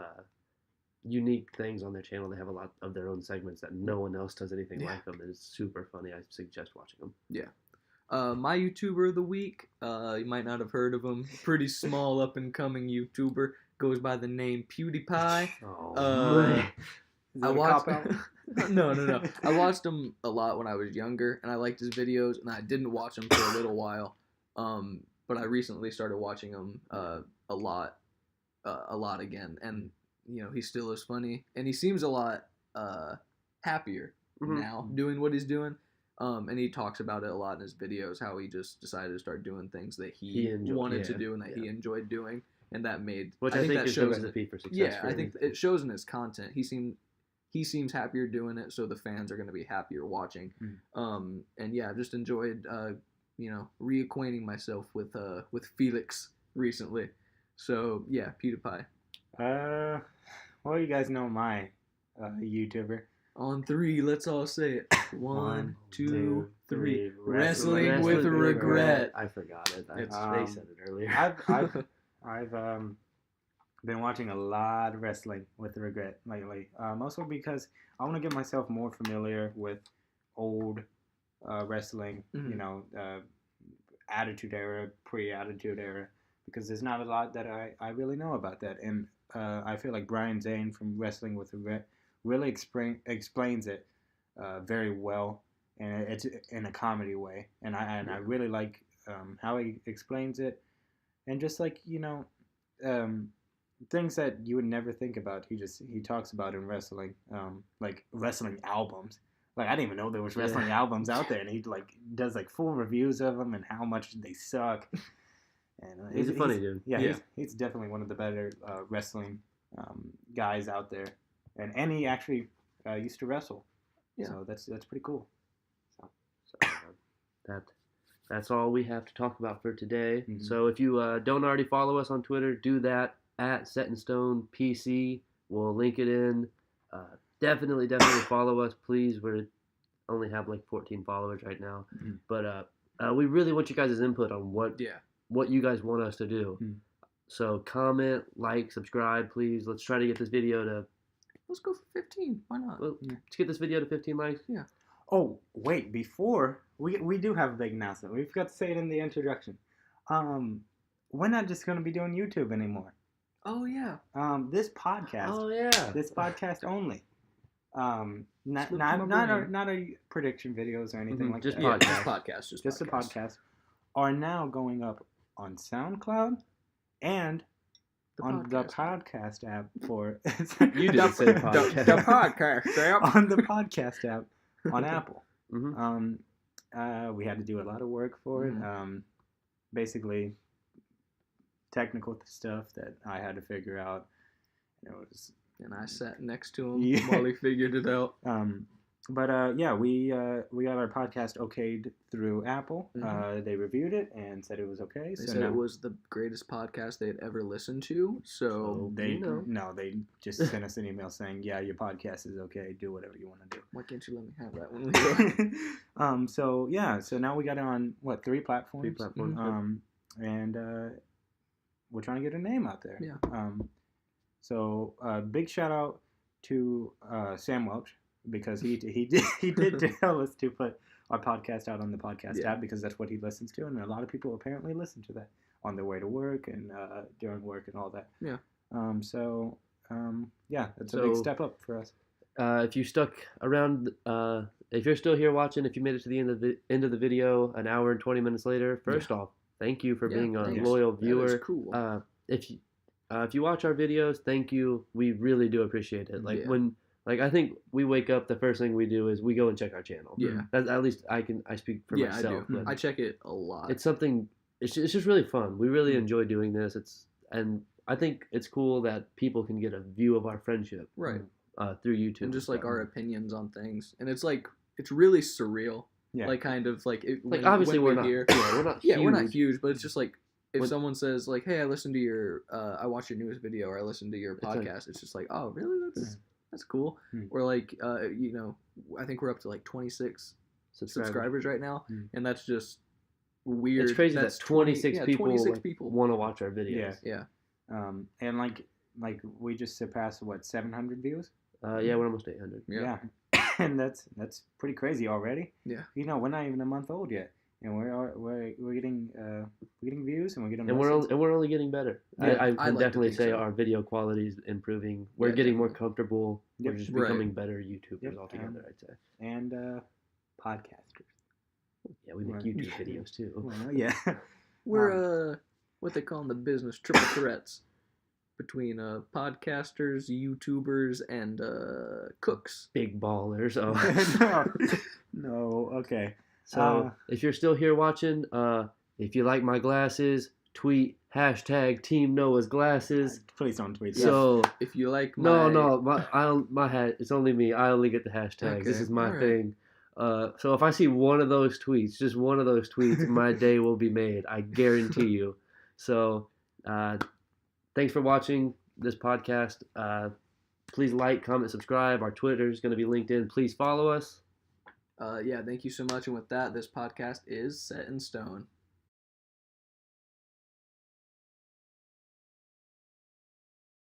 unique things on their channel. They have a lot of their own segments that no one else does anything like them. It's super funny. I suggest watching them. Yeah. My YouTuber of the week, you might not have heard of him. Pretty small up and coming YouTuber, goes by the name PewDiePie. I watched. No. I watched him a lot when I was younger, and I liked his videos, and I didn't watch him for a little while. But I recently started watching him a lot again, and he still is funny, and he seems a lot happier now doing what he's doing. And he talks about it a lot in his videos, how he just decided to start doing things that he wanted to do and that he enjoyed doing, and that made I think that is shows the recipe for success. Yeah, I think it shows in his content. He seems happier doing it, so the fans are going to be happier watching. And I've just enjoyed reacquainting myself with Felix recently. So yeah, PewDiePie. Well, you guys know my YouTuber. On 3, let's all say it. 1, 2, 3. Wrestling with regret. I forgot it. They said it earlier. I've been watching a lot of Wrestling with Regret lately, mostly because I want to get myself more familiar with old wrestling, Attitude Era, pre-Attitude Era, because there's not a lot that I really know about that, and I feel like Brian Zane from Wrestling with Regret really explains it very well, and it's in a comedy way, and I really like how he explains it, and just things that you would never think about. He talks about in wrestling, like wrestling albums. I didn't even know there was wrestling albums out there, and he does full reviews of them and how much they suck. And he's a funny dude. Yeah. He's definitely one of the better wrestling guys out there, and he actually used to wrestle. Yeah. So that's pretty cool. So that's all we have to talk about for today. So if you don't already follow us on Twitter, do that at Set in Stone PC. We'll link it in. Definitely follow us, please. We only have 14 followers right now, but we really want you guys' input on what you guys want us to do. So comment, subscribe, please. Let's try to get this video to. Let's go for 15. Why not? Well, let's get this video to 15 likes. Yeah. Oh wait, before we do have a big announcement. We forgot to say it in the introduction. We're not just going to be doing YouTube anymore. Oh yeah. This podcast. Oh yeah. This podcast only. Not our prediction videos or anything like just that. Podcast. Just podcasts. Just the podcast are now going up on SoundCloud and on the podcast app for You didn't say podcast. The podcast app. on the podcast app on Apple. Mhm. We had to do a lot of work for it. Basically, technical stuff that I had to figure out. It was, And I sat next to him Yeah. while he figured it out. but yeah, we got our podcast okayed through Apple. They reviewed it and said it was okay. They So said now it was the greatest podcast they had ever listened to. So they you know. no, they just sent us an email saying, yeah, your podcast is okay. Do whatever you want to do. why can't you let me have that one, Leroy? So yeah, so now we got it on what 3 platforms. 3 platforms. And we're trying to get a name out there. Yeah. So big shout out to Sam Welch because he did tell us to put our podcast out on the podcast app because that's what he listens to, and a lot of people apparently listen to that on their way to work and during work and all that. Yeah. Yeah, that's a So- big step up for us. If you stuck around, if you're still here watching, if you made it to the end of the video, an hour and 20 minutes later, first off, thank you for Yeah, being a thanks. loyal That is viewer. cool. If you watch our videos, thank you. We really do appreciate it. Like Yeah. I think we wake up, the first thing we do is we go and check our channel. Yeah. That's, at least I speak for Yeah, myself. I do. but I check it a lot. it's something. It's just really fun. We really Mm. enjoy doing this. And I think it's cool that people can get a view of our friendship right. through YouTube. And just like stuff. our opinions on things. And it's like, it's really surreal. Yeah. Like kind of like, like obviously when we're not. here. Yeah, we're not. Yeah, we're not huge. huge, but it's just like if When- someone says like, "Hey, I listened to your, I watched your newest video, or I listened to your It's like- podcast," it's just like, "Oh, really? That's cool." Hmm. Or like, I think we're up to like 26 subscribers right now, Hmm. and that's just weird. It's crazy That's that 26 people, 26 like, people. want to watch our videos. Yeah. Yeah, And like we just surpassed what 700 views. Yeah, we're almost 800. yeah, And that's pretty crazy already. Yeah. We're not even a month old yet, and we're getting views and we're getting And listens. we're only getting better. Yeah, I I can like to definitely think say so. our video quality is improving. We're Yeah, getting more definitely. comfortable. Yep. We're just Right. becoming better YouTubers Yep. altogether, I'd say. and podcasters. Yeah, we make Right. YouTube videos too. Well, yeah. we're what they call in the business triple threats between podcasters, YouTubers, and cooks. Big ballers. Oh. no. Okay. So if you're still here watching, if you like my glasses, tweet hashtag Team Noah's glasses. Please don't tweet. So If you like my my hat. It's only me. I only get the hashtags. This Okay, is my alright. thing. So if I see one of those tweets, just one of those tweets, my day will be made. I guarantee you. So, thanks for watching this podcast. Please like, comment, subscribe. Our Twitter is going to be linked in. Please follow us. yeah, thank you so much. And with that, this podcast is set in stone.